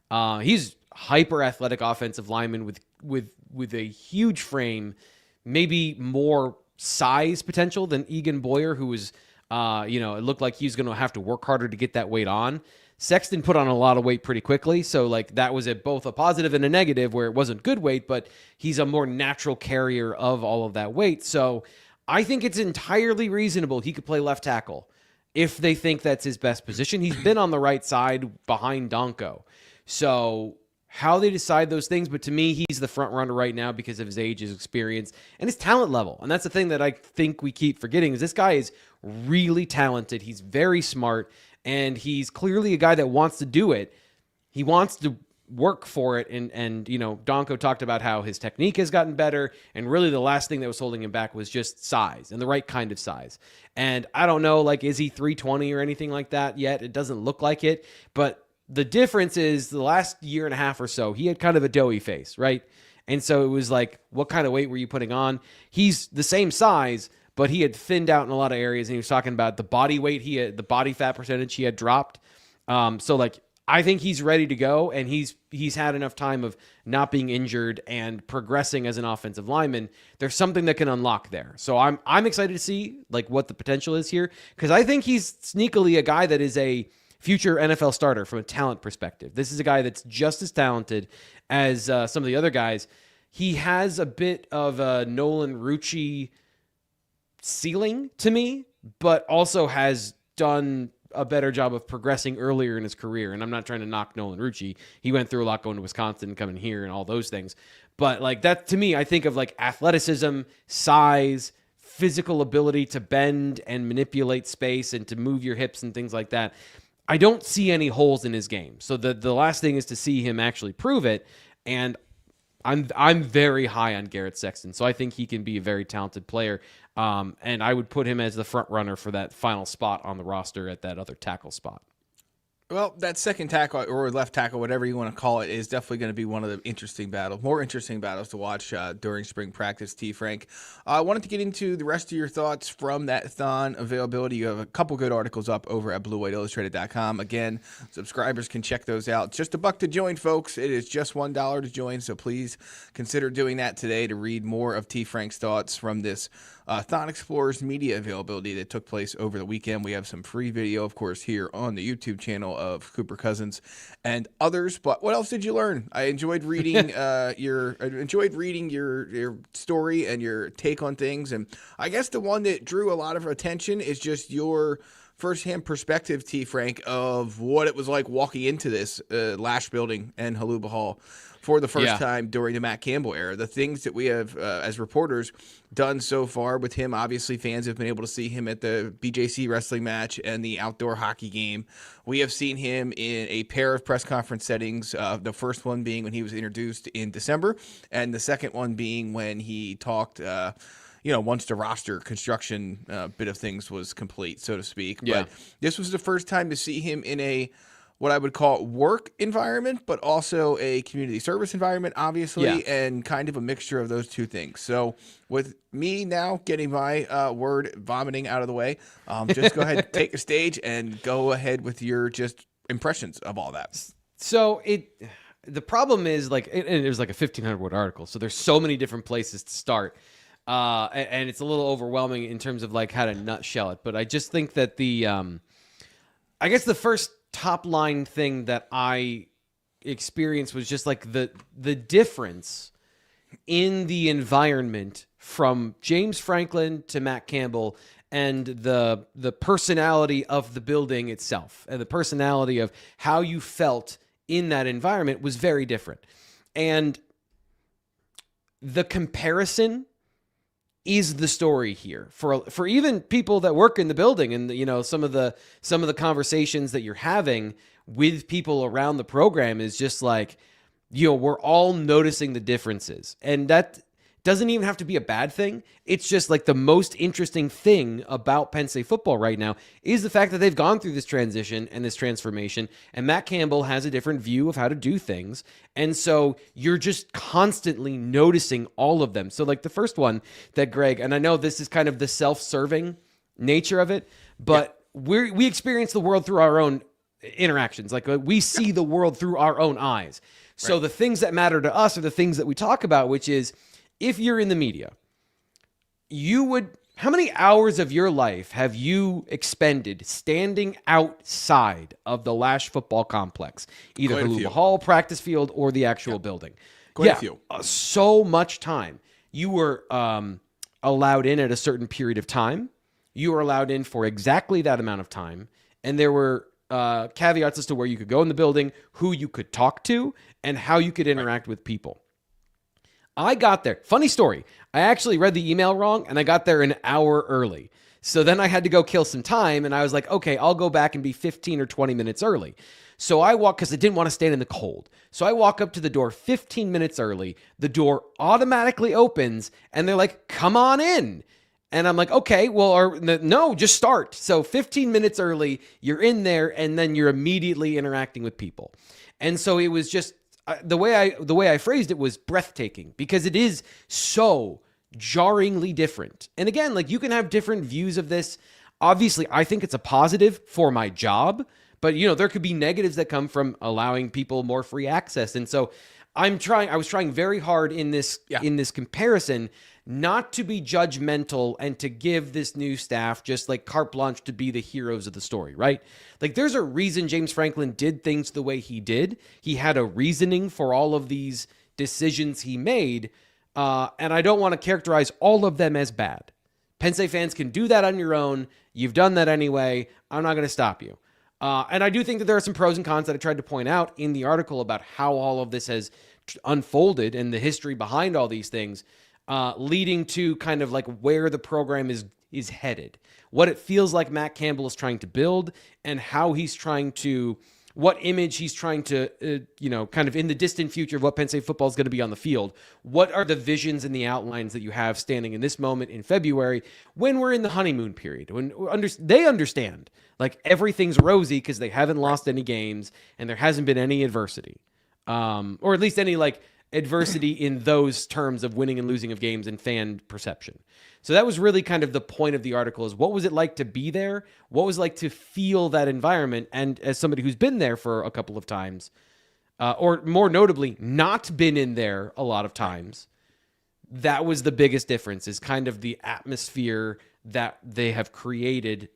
He's hyper athletic offensive lineman with a huge frame, maybe more size potential than Egan Boyer, who was, it looked like he was going to have to work harder to get that weight on. Sexton put on a lot of weight pretty quickly, so, like, that was both a positive and a negative, where it wasn't good weight, but he's a more natural carrier of all of that weight. So I think it's entirely reasonable he could play left tackle if they think that's his best position. He's been on the right side behind Donkoh. So how they decide those things, but to me, he's the front runner right now because of his age, his experience, and his talent level. And that's the thing that I think we keep forgetting, is this guy is really talented. He's very smart, and he's clearly a guy that wants to do it. He wants to work for it. And Donkoh talked about how his technique has gotten better, and really the last thing that was holding him back was just size, and the right kind of size. And I don't know, like, is he 320 or anything like that yet? It doesn't look like it, but the difference is the last year and a half or so, he had kind of a doughy face, right? And so it was like, what kind of weight were you putting on? He's the same size, but he had thinned out in a lot of areas, and he was talking about the body weight, the body fat percentage he had dropped. So, like, I think he's ready to go, and he's had enough time of not being injured and progressing as an offensive lineman. There's something that can unlock there. So I'm excited to see, like, what the potential is here, because I think he's sneakily a guy that is a future NFL starter from a talent perspective. This is a guy that's just as talented as some of the other guys. He has a bit of a Nolan Rucci ceiling to me, but also has done a better job of progressing earlier in his career. And I'm not trying to knock Nolan Rucci. He went through a lot going to Wisconsin, coming here, and all those things. But, like, that to me, I think of, like, athleticism, size, physical ability to bend and manipulate space and to move your hips and things like that. I don't see any holes in his game. So the last thing is to see him actually prove it. And I'm very high on Garrett Sexton. So I think he can be a very talented player. And I would put him as the front runner for that final spot on the roster at that other tackle spot. Well, that second tackle or left tackle, whatever you want to call it, is definitely going to be one of the more interesting battles to watch during spring practice, T. Frank. I wanted to get into the rest of your thoughts from that THON availability. You have a couple good articles up over at BlueWhiteIllustrated.com. Again, subscribers can check those out. Just $1 to join, folks. It is just $1 to join, so please consider doing that today to read more of T. Frank's thoughts from this THON Explorers media availability that took place over the weekend. We have some free video, of course, here on the YouTube channel of Cooper Cousins and others. But what else did you learn? I enjoyed reading your story and your take on things. And I guess the one that drew a lot of attention is just your firsthand perspective, T. Frank, of what it was like walking into this Lash building and Haluba Hall for the first time during the Matt Campbell era. The things that we have, as reporters, done so far with him. Obviously, fans have been able to see him at the BJC wrestling match and the outdoor hockey game. We have seen him in a pair of press conference settings, the first one being when he was introduced in December, and the second one being when he talked once the roster construction bit of things was complete, so to speak. Yeah. But this was the first time to see him in a what I would call work environment, but also a community service environment, obviously, and kind of a mixture of those two things. So with me now getting my word vomiting out of the way, just go ahead and take a stage and go ahead with your just impressions of all that. So the problem is, like, and it was like a 1,500 word article, so there's so many different places to start. And it's a little overwhelming in terms of, like, how to nutshell it. But I just think that I guess the first top line thing that I experienced was just, like, the difference in the environment from James Franklin to Matt Campbell, and the personality of the building itself and the personality of how you felt in that environment was very different. And the comparison is the story here for even people that work in the building, and some of the conversations that you're having with people around the program is just like, we're all noticing the differences, and that doesn't even have to be a bad thing. It's just like the most interesting thing about Penn State football right now is the fact that they've gone through this transition and this transformation, and Matt Campbell has a different view of how to do things. And so you're just constantly noticing all of them. So like the first one that Greg, and I know this is kind of the self-serving nature of it, but we experience the world through our own interactions. Like we see the world through our own eyes. So the things that matter to us are the things that we talk about, which is, if you're in the media, how many hours of your life have you expended standing outside of the Lash football complex, either Hallula Hall, practice field, or the actual building? Quite a few. So much time. You were allowed in at a certain period of time. You were allowed in for exactly that amount of time. And there were caveats as to where you could go in the building, who you could talk to, and how you could interact with people. I got there. Funny story. I actually read the email wrong, and I got there an hour early. So then I had to go kill some time, and I was like, okay, I'll go back and be 15 or 20 minutes early. So I walk, because I didn't want to stand in the cold. So I walk up to the door 15 minutes early. The door automatically opens, and they're like, come on in. And I'm like, okay, well, no, just start. So 15 minutes early, you're in there, and then you're immediately interacting with people. And so it was just, the way I phrased it was breathtaking, because it is so jarringly different. And again, like, you can have different views of this. Obviously, I think it's a positive for my job, but there could be negatives that come from allowing people more free access. And so I was trying very hard in this comparison not to be judgmental and to give this new staff just like carte blanche to be the heroes of the story, right? Like, there's a reason James Franklin did things the way he did. He had a reasoning for all of these decisions he made, and I don't want to characterize all of them as bad. Penn State fans can do that on your own. You've done that anyway. I'm not going to stop you. And I do think that there are some pros and cons that I tried to point out in the article about how all of this has unfolded and the history behind all these things, leading to kind of like where the program is headed, what it feels like Matt Campbell is trying to build, and how he's trying to, what image he's trying to, kind of in the distant future of what Penn State football is going to be on the field. What are the visions and the outlines that you have standing in this moment in February, when we're in the honeymoon period, when they understand like everything's rosy because they haven't lost any games and there hasn't been any adversity, or at least any like adversity in those terms of winning and losing of games and fan perception. So that was really kind of the point of the article, is what was it like to be there? What was it like to feel that environment? And as somebody who's been there for a couple of times, or more notably, not been in there a lot of times, that was the biggest difference, is kind of the atmosphere that they have created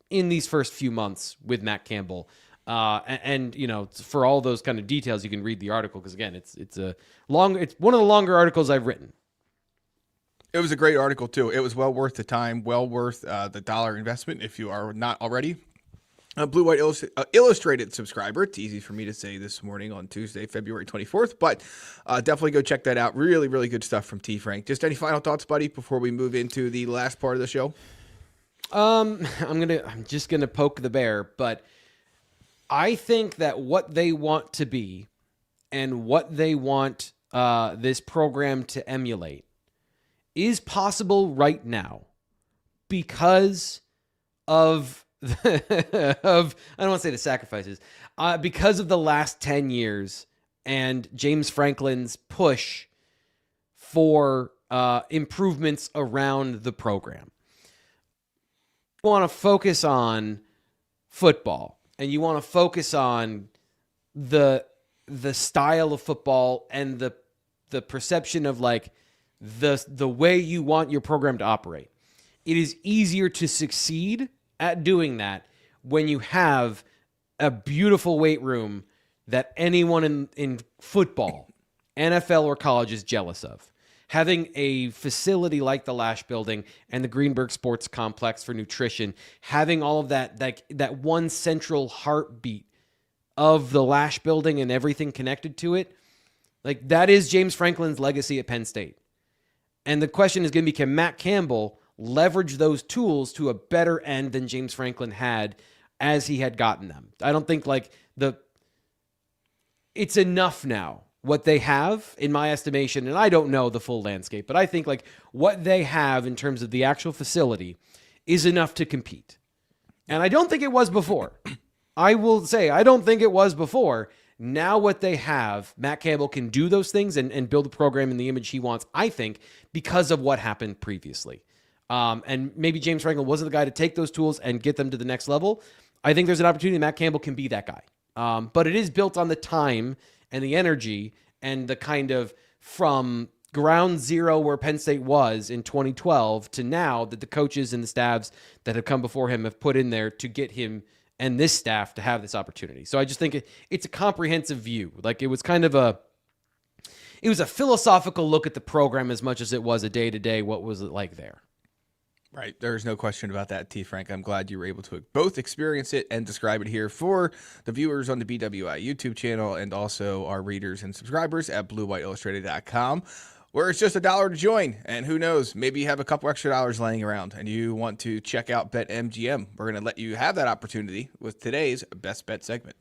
in these first few months with Matt Campbell. And for all those kind of details, you can read the article, because again, it's one of the longer articles I've written. It was a great article too. It was well worth the time, well worth the dollar investment if you are not already a Blue White Illustrated subscriber. It's easy for me to say this morning on Tuesday, February 24th, but definitely go check that out. Really, really good stuff from T. Frank. Just any final thoughts, buddy, before we move into the last part of the show? I'm just gonna poke the bear, but I think that what they want to be and what they want this program to emulate is possible right now because of I don't want to say the sacrifices, because of the last 10 years and James Franklin's push for improvements around the program. You want to focus on football, and you want to focus on the style of football and the perception of like the way you want your program to operate. It is easier to succeed at doing that when you have a beautiful weight room that anyone in football, NFL or college, is jealous of. Having a facility like the Lash Building and the Greenberg Sports Complex for nutrition, having all of that one central heartbeat of the Lash Building and everything connected to it, like that is James Franklin's legacy at Penn State. And the question is going to be, can Matt Campbell leverage those tools to a better end than James Franklin had as he had gotten them? I don't think it's enough now what they have, in my estimation, and I don't know the full landscape, but I think what they have in terms of the actual facility is enough to compete. And I don't think it was before. I will say, I don't think it was before. Now what they have, Matt Campbell can do those things and build a program in the image he wants, I think, because of what happened previously. And maybe James Franklin wasn't the guy to take those tools and get them to the next level. I think there's an opportunity Matt Campbell can be that guy. But it is built on the time and the energy and the kind of from ground zero where Penn State was in 2012 to now that the coaches and the staffs that have come before him have put in there to get him and this staff to have this opportunity. So I just think it's a comprehensive view. It was kind of a philosophical look at the program as much as it was a day-to-day, what was it like there? Right. There's no question about that, T. Frank. I'm glad you were able to both experience it and describe it here for the viewers on the BWI YouTube channel and also our readers and subscribers at BlueWhiteIllustrated.com, where it's just $1 to join. And who knows, maybe you have a couple extra dollars laying around and you want to check out BetMGM. We're going to let you have that opportunity with today's Best Bet segment.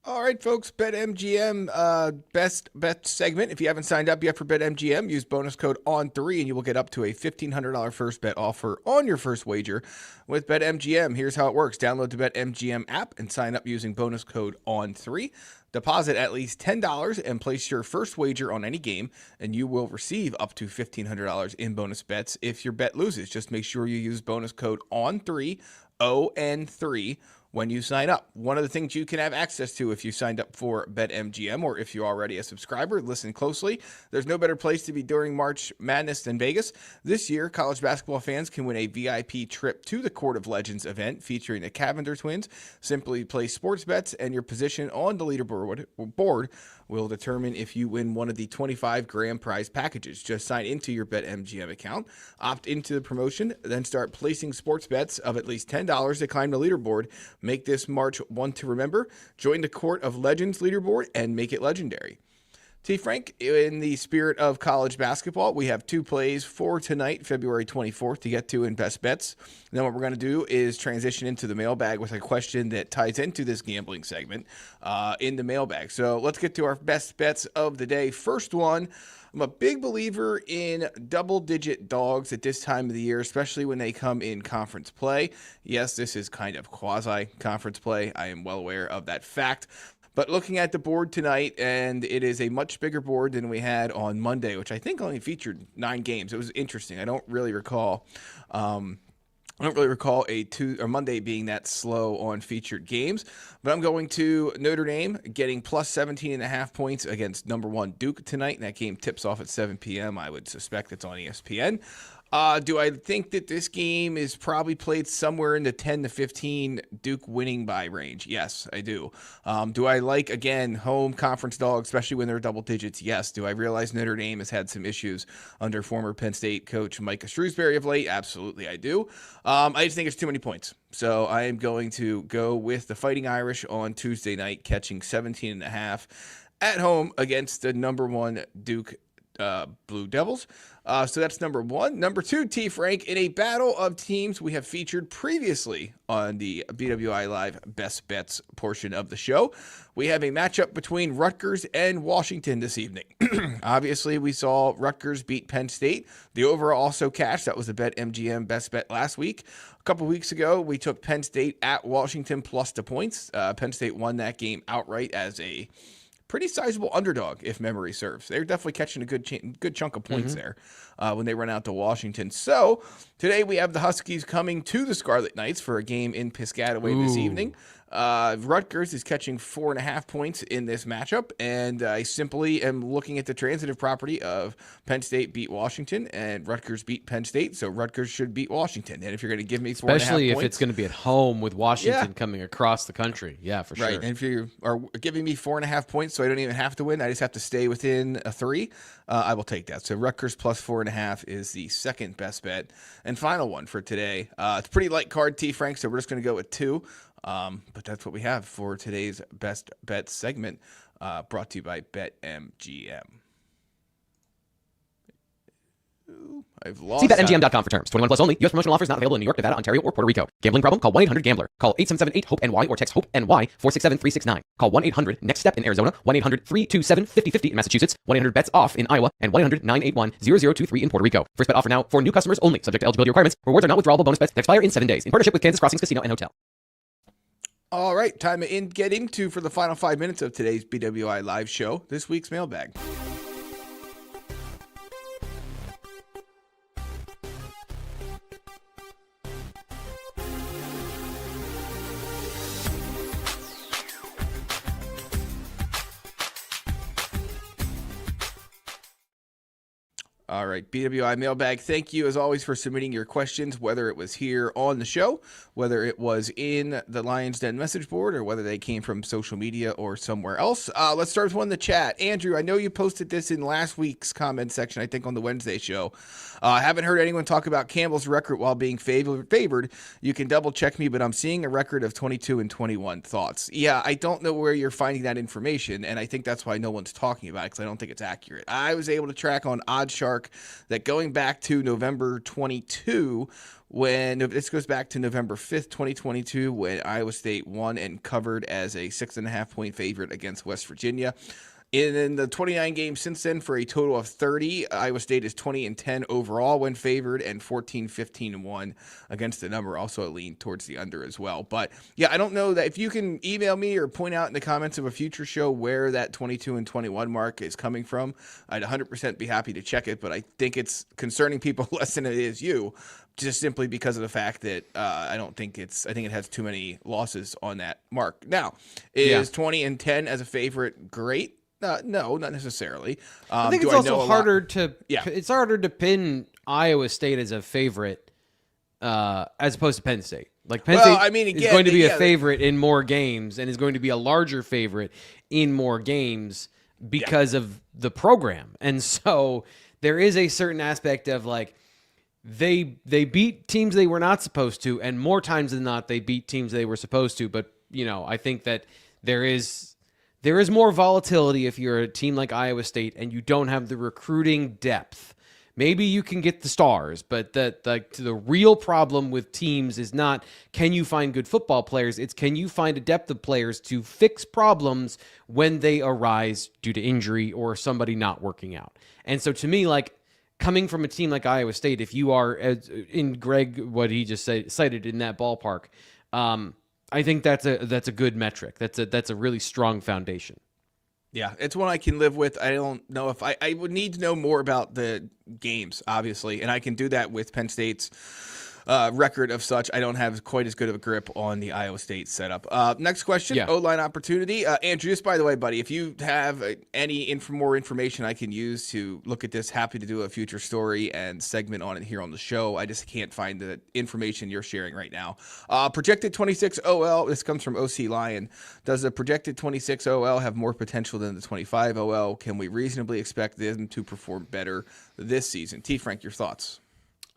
All right, folks, BetMGM Best Bet segment. If you haven't signed up yet for BetMGM, use bonus code ON3 and you will get up to a $1,500 first bet offer on your first wager with BetMGM. Here's how it works. Download the BetMGM app and sign up using bonus code ON3. Deposit at least $10 and place your first wager on any game, and you will receive up to $1,500 in bonus bets if your bet loses. Just make sure you use bonus code ON3, ON3, when you sign up. One of the things you can have access to if you signed up for BetMGM, or if you're already a subscriber, listen closely. There's no better place to be during March Madness than Vegas. This year, college basketball fans can win a VIP trip to the Court of Legends event featuring the Cavender twins. Simply place sports bets, and your position on the leaderboard will determine if you win one of the 25 grand prize packages. Just sign into your BetMGM account, opt into the promotion, then start placing sports bets of at least $10 to climb the leaderboard. Make this March one to remember. Join the Court of Legends leaderboard and make it legendary. T. Frank, in the spirit of college basketball, we have two plays for tonight, February 24th, to get to in Best Bets. And then what we're going to do is transition into the mailbag with a question that ties into this gambling segment in the mailbag. So let's get to our Best Bets of the day. First one, I'm a big believer in double-digit dogs at this time of the year, especially when they come in conference play. Yes, this is kind of quasi-conference play. I am well aware of that fact. But looking at the board tonight, and it is a much bigger board than we had on Monday, which I think only featured 9 games. It was interesting. I don't really recall a Monday being that slow on featured games. But I'm going to Notre Dame getting plus 17.5 points against number 1 Duke tonight. And that game tips off at 7 p.m. I would suspect it's on ESPN. Do I think that this game is probably played somewhere in the 10 to 15 Duke winning by range? Yes, I do. Do I like, again, home conference dogs, especially when they're double digits? Yes. Do I realize Notre Dame has had some issues under former Penn State coach Micah Shrewsbury of late? Absolutely, I do. I just think it's too many points. So I am going to go with the Fighting Irish on Tuesday night, catching 17.5 at home against the number 1 Duke Blue Devils. So that's number 1. Number 2, T. Frank, in a battle of teams we have featured previously on the BWI Live Best Bets portion of the show, we have a matchup between Rutgers and Washington this evening. Obviously, we saw Rutgers beat Penn State. The over also cashed. That was the BetMGM Best Bet last week. A couple weeks ago, we took Penn State at Washington plus the points. Penn State won that game outright as a pretty sizable underdog, if memory serves. They're definitely catching a good chunk of points there when they run out to Washington. So today we have the Huskies coming to the Scarlet Knights for a game in Piscataway this evening. Rutgers is catching 4.5 points in this matchup, and I simply am looking at the transitive property of Penn State beat Washington, and Rutgers beat Penn State, so Rutgers should beat Washington. And if you're going to give me 4.5 points, especially if it's going to be at home with Washington coming across the country, for sure. Right, and if you are giving me 4.5 points, so I don't even have to win, I just have to stay within a 3. I will take that. So Rutgers plus 4.5 is the second best bet. And final one for today. It's a pretty light card, T. Frank, so we're just going to go with 2. But that's what we have for today's best bet segment, brought to you by BetMGM. I've lost. See BetMGM.com for terms. 21 plus only. U.S. promotional offers not available in New York, Nevada, Ontario, or Puerto Rico. Gambling problem? Call 1-800-GAMBLER. Call 877-8-HOPE-NY or text HOPE-NY 467-369. Call 1-800-NEXT-STEP in Arizona, 1-800-327-5050 in Massachusetts, 1-800-BETS-OFF in Iowa, and 1-800-981-0023 in Puerto Rico. First bet offer now for new customers only. Subject to eligibility requirements. Rewards are not withdrawable bonus bets that expire in 7 days. In partnership with Kansas Crossings Casino and Hotel. All right, time to get into for the final 5 minutes of today's BWI Live Show, this week's mailbag. All right, BWI Mailbag, thank you as always for submitting your questions, whether it was here on the show, whether it was in the Lions Den message board, or whether they came from social media or somewhere else. Let's start with one in the chat. Andrew, I know you posted this in last week's comment section, I think on the Wednesday show. I haven't heard anyone talk about Campbell's record while being favored. You can double check me, but I'm seeing a record of 22-21. Thoughts? Yeah, I don't know where you're finding that information, and I think that's why no one's talking about it, because I don't think it's accurate. I was able to track on OddsShark that going back to November 22, when this goes back to November 5th, 2022, when Iowa State won and covered as a 6.5-point favorite against West Virginia. In the 29 games since then, for a total of 30, Iowa State is 20-10 overall when favored, and 14-15-1 against the number. Also, a lean towards the under as well. But yeah, I don't know that if you can email me or point out in the comments of a future show where that 22-21 mark is coming from, I'd 100% be happy to check it. But I think it's concerning people less than it is you, just simply because of the fact that I think it has too many losses on that mark. Now, is 20-10 as a favorite great? No, not necessarily. I think it's also harder to it's harder to pin Iowa State as a favorite as opposed to Penn State. Like Penn State is going to be a favorite in more games and is going to be a larger favorite in more games because of the program. And so there is a certain aspect of like they beat teams they were not supposed to, and more times than not they beat teams they were supposed to. But I think that there is more volatility if you're a team like Iowa State and you don't have the recruiting depth. Maybe you can get the stars, but the real problem with teams is not can you find good football players, it's can you find a depth of players to fix problems when they arise due to injury or somebody not working out. And so to me, like coming from a team like Iowa State, if you are in Greg, what he just cited in that ballpark, I think that's a good metric. That's a really strong foundation. Yeah, it's one I can live with. I don't know if I would need to know more about the games, obviously, and I can do that with Penn State's record of such. I don't have quite as good of a grip on the Iowa State setup. Next question, O-line opportunity. Andrew, just by the way, buddy, if you have any more information I can use to look at this, happy to do a future story and segment on it here on the show. I just can't find the information you're sharing right now. Projected 26 OL, this comes from OC Lion. Does the projected 26 OL have more potential than the 25 OL? Can we reasonably expect them to perform better this season? T. Frank, your thoughts?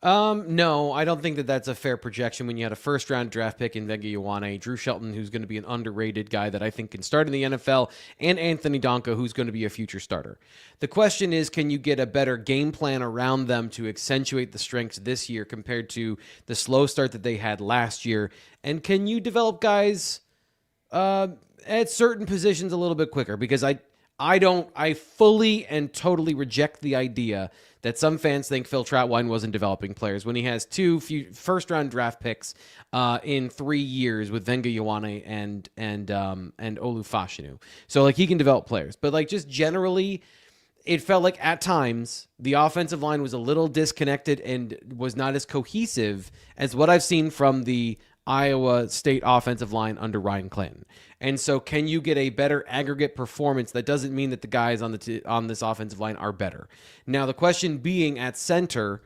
No, I don't think that that's a fair projection when you had a first-round draft pick in Vega Ioane, Drew Shelton, who's going to be an underrated guy that I think can start in the NFL, and Anthony Donkoh, who's going to be a future starter. The question is, can you get a better game plan around them to accentuate the strengths this year compared to the slow start that they had last year? And can you develop guys at certain positions a little bit quicker? Because I fully and totally reject the idea that some fans think Phil Trautwein wasn't developing players when he has two first-round draft picks in 3 years with Vega Ioane and Olu Fashanu. So like he can develop players, but like just generally, it felt like at times the offensive line was a little disconnected and was not as cohesive as what I've seen from the Iowa State offensive line under Ryan Clanton. And so can you get a better aggregate performance? That doesn't mean that the guys on this offensive line are better. Now, the question being at center,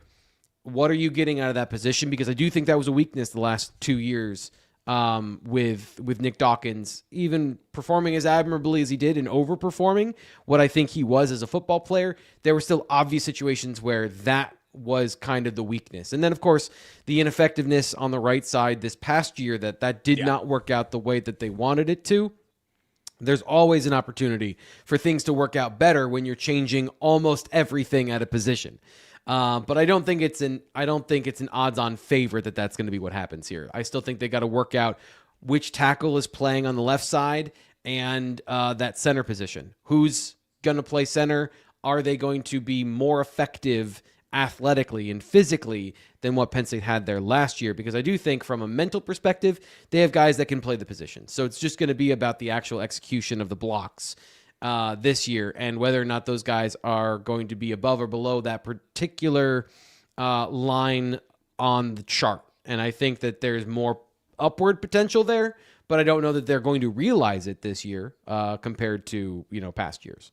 what are you getting out of that position? Because I do think that was a weakness the last 2 years with Nick Dawkins, even performing as admirably as he did and overperforming what I think he was as a football player. There were still obvious situations where that was kind of the weakness. And then, of course, the ineffectiveness on the right side this past year that did not work out the way that they wanted it to. There's always an opportunity for things to work out better when you're changing almost everything at a position. But I don't think it's an odds-on favorite that that's going to be what happens here. I still think they got to work out which tackle is playing on the left side and that center position. Who's going to play center? Are they going to be more effective athletically and physically than what Penn State had there last year? Because I do think from a mental perspective, they have guys that can play the position. So it's just going to be about the actual execution of the blocks this year and whether or not those guys are going to be above or below that particular line on the chart. And I think that there's more upward potential there, but I don't know that they're going to realize it this year compared to, past years.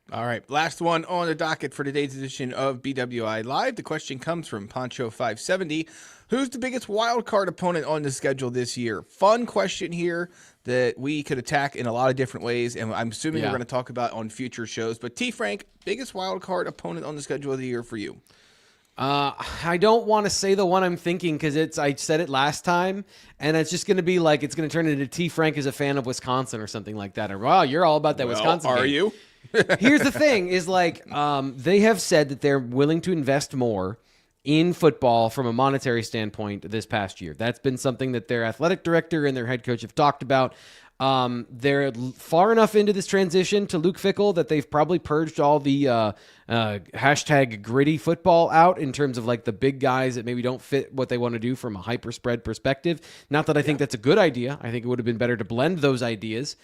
All right, last one on the docket for today's edition of BWI Live. The question comes from Poncho570. Who's the biggest wild card opponent on the schedule this year? Fun question here that we could attack in a lot of different ways, and I'm assuming we're going to talk about on future shows. But T. Frank, biggest wild card opponent on the schedule of the year for you? I don't want to say the one I'm thinking because I said it last time, and it's just going to be like it's going to turn into T. Frank is a fan of Wisconsin or something like that. Or, wow, you're all about that Wisconsin game. Are you? Here's the thing is they have said that they're willing to invest more in football from a monetary standpoint this past year. That's been something that their athletic director and their head coach have talked about. They're far enough into this transition to Luke Fickell that they've probably purged all the hashtag gritty football out in terms of like the big guys that maybe don't fit what they want to do from a hyper spread perspective. Not that I think that's a good idea. I think it would have been better to blend those ideas.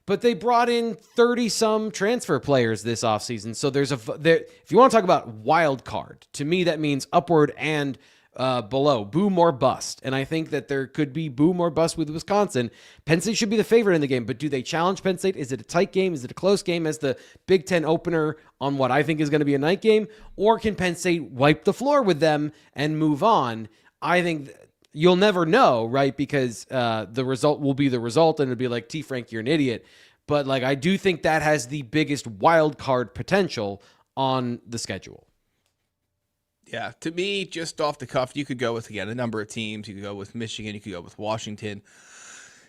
But they brought in 30-some transfer players this offseason. So if you want to talk about wild card, to me that means upward and below, boom or bust. And I think that there could be boom or bust with Wisconsin. Penn State should be the favorite in the game, but do they challenge Penn State? Is it a tight game? Is it a close game as the Big Ten opener on what I think is going to be a night game? Or can Penn State wipe the floor with them and move on? I think you'll never know, right? Because the result will be the result, and it'll be like, T. Frank, you're an idiot. But I do think that has the biggest wild card potential on the schedule. Yeah, to me, just off the cuff, you could go with, again, a number of teams. You could go with Michigan. You could go with Washington.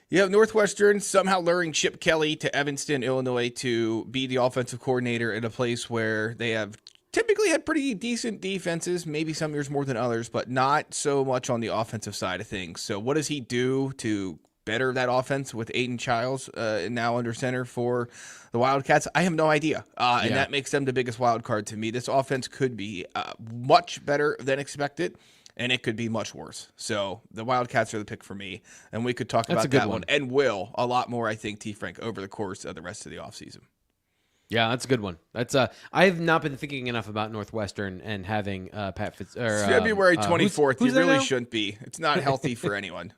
You have Northwestern somehow luring Chip Kelly to Evanston, Illinois to be the offensive coordinator at a place where they have typically had pretty decent defenses, maybe some years more than others, but not so much on the offensive side of things. So what does he do to better that offense with Aiden Childs now under center for the Wildcats? I have no idea. And that makes them the biggest wild card to me. This offense could be much better than expected, and it could be much worse. So the Wildcats are the pick for me, and we could talk about that one and will a lot more, I think, T. Frank, over the course of the rest of the offseason. Yeah, that's a good one. That's I have not been thinking enough about Northwestern and having Pat Fitz. Or, February 24th. Who's you really now? shouldn't be. It's not healthy for anyone.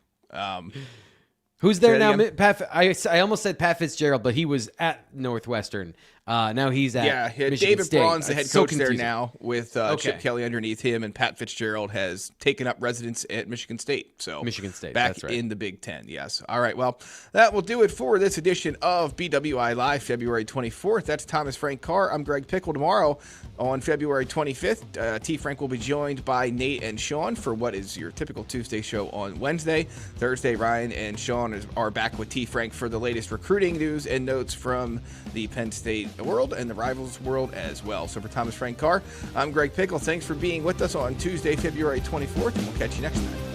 Who's there now? again? I almost said Pat Fitzgerald, but he was at Northwestern. Now he's at Michigan David State. Braun's the head It's so coach there confusing. now with Chip Kelly underneath him, and Pat Fitzgerald has taken up residence at Michigan State. So Michigan State, back that's right. in the Big Ten, yes. All right, well, that will do it for this edition of BWI Live, February 24th. That's Thomas Frank Carr. I'm Greg Pickle. Tomorrow on February 25th, T. Frank will be joined by Nate and Sean for what is your typical Tuesday show on Wednesday. Thursday, Ryan and Sean are back with T. Frank for the latest recruiting news and notes from the Penn State world and the Rivals world as well. So for Thomas Frank Carr, I'm Greg Pickle. Thanks for being with us on Tuesday, February 24th, and we'll catch you next time.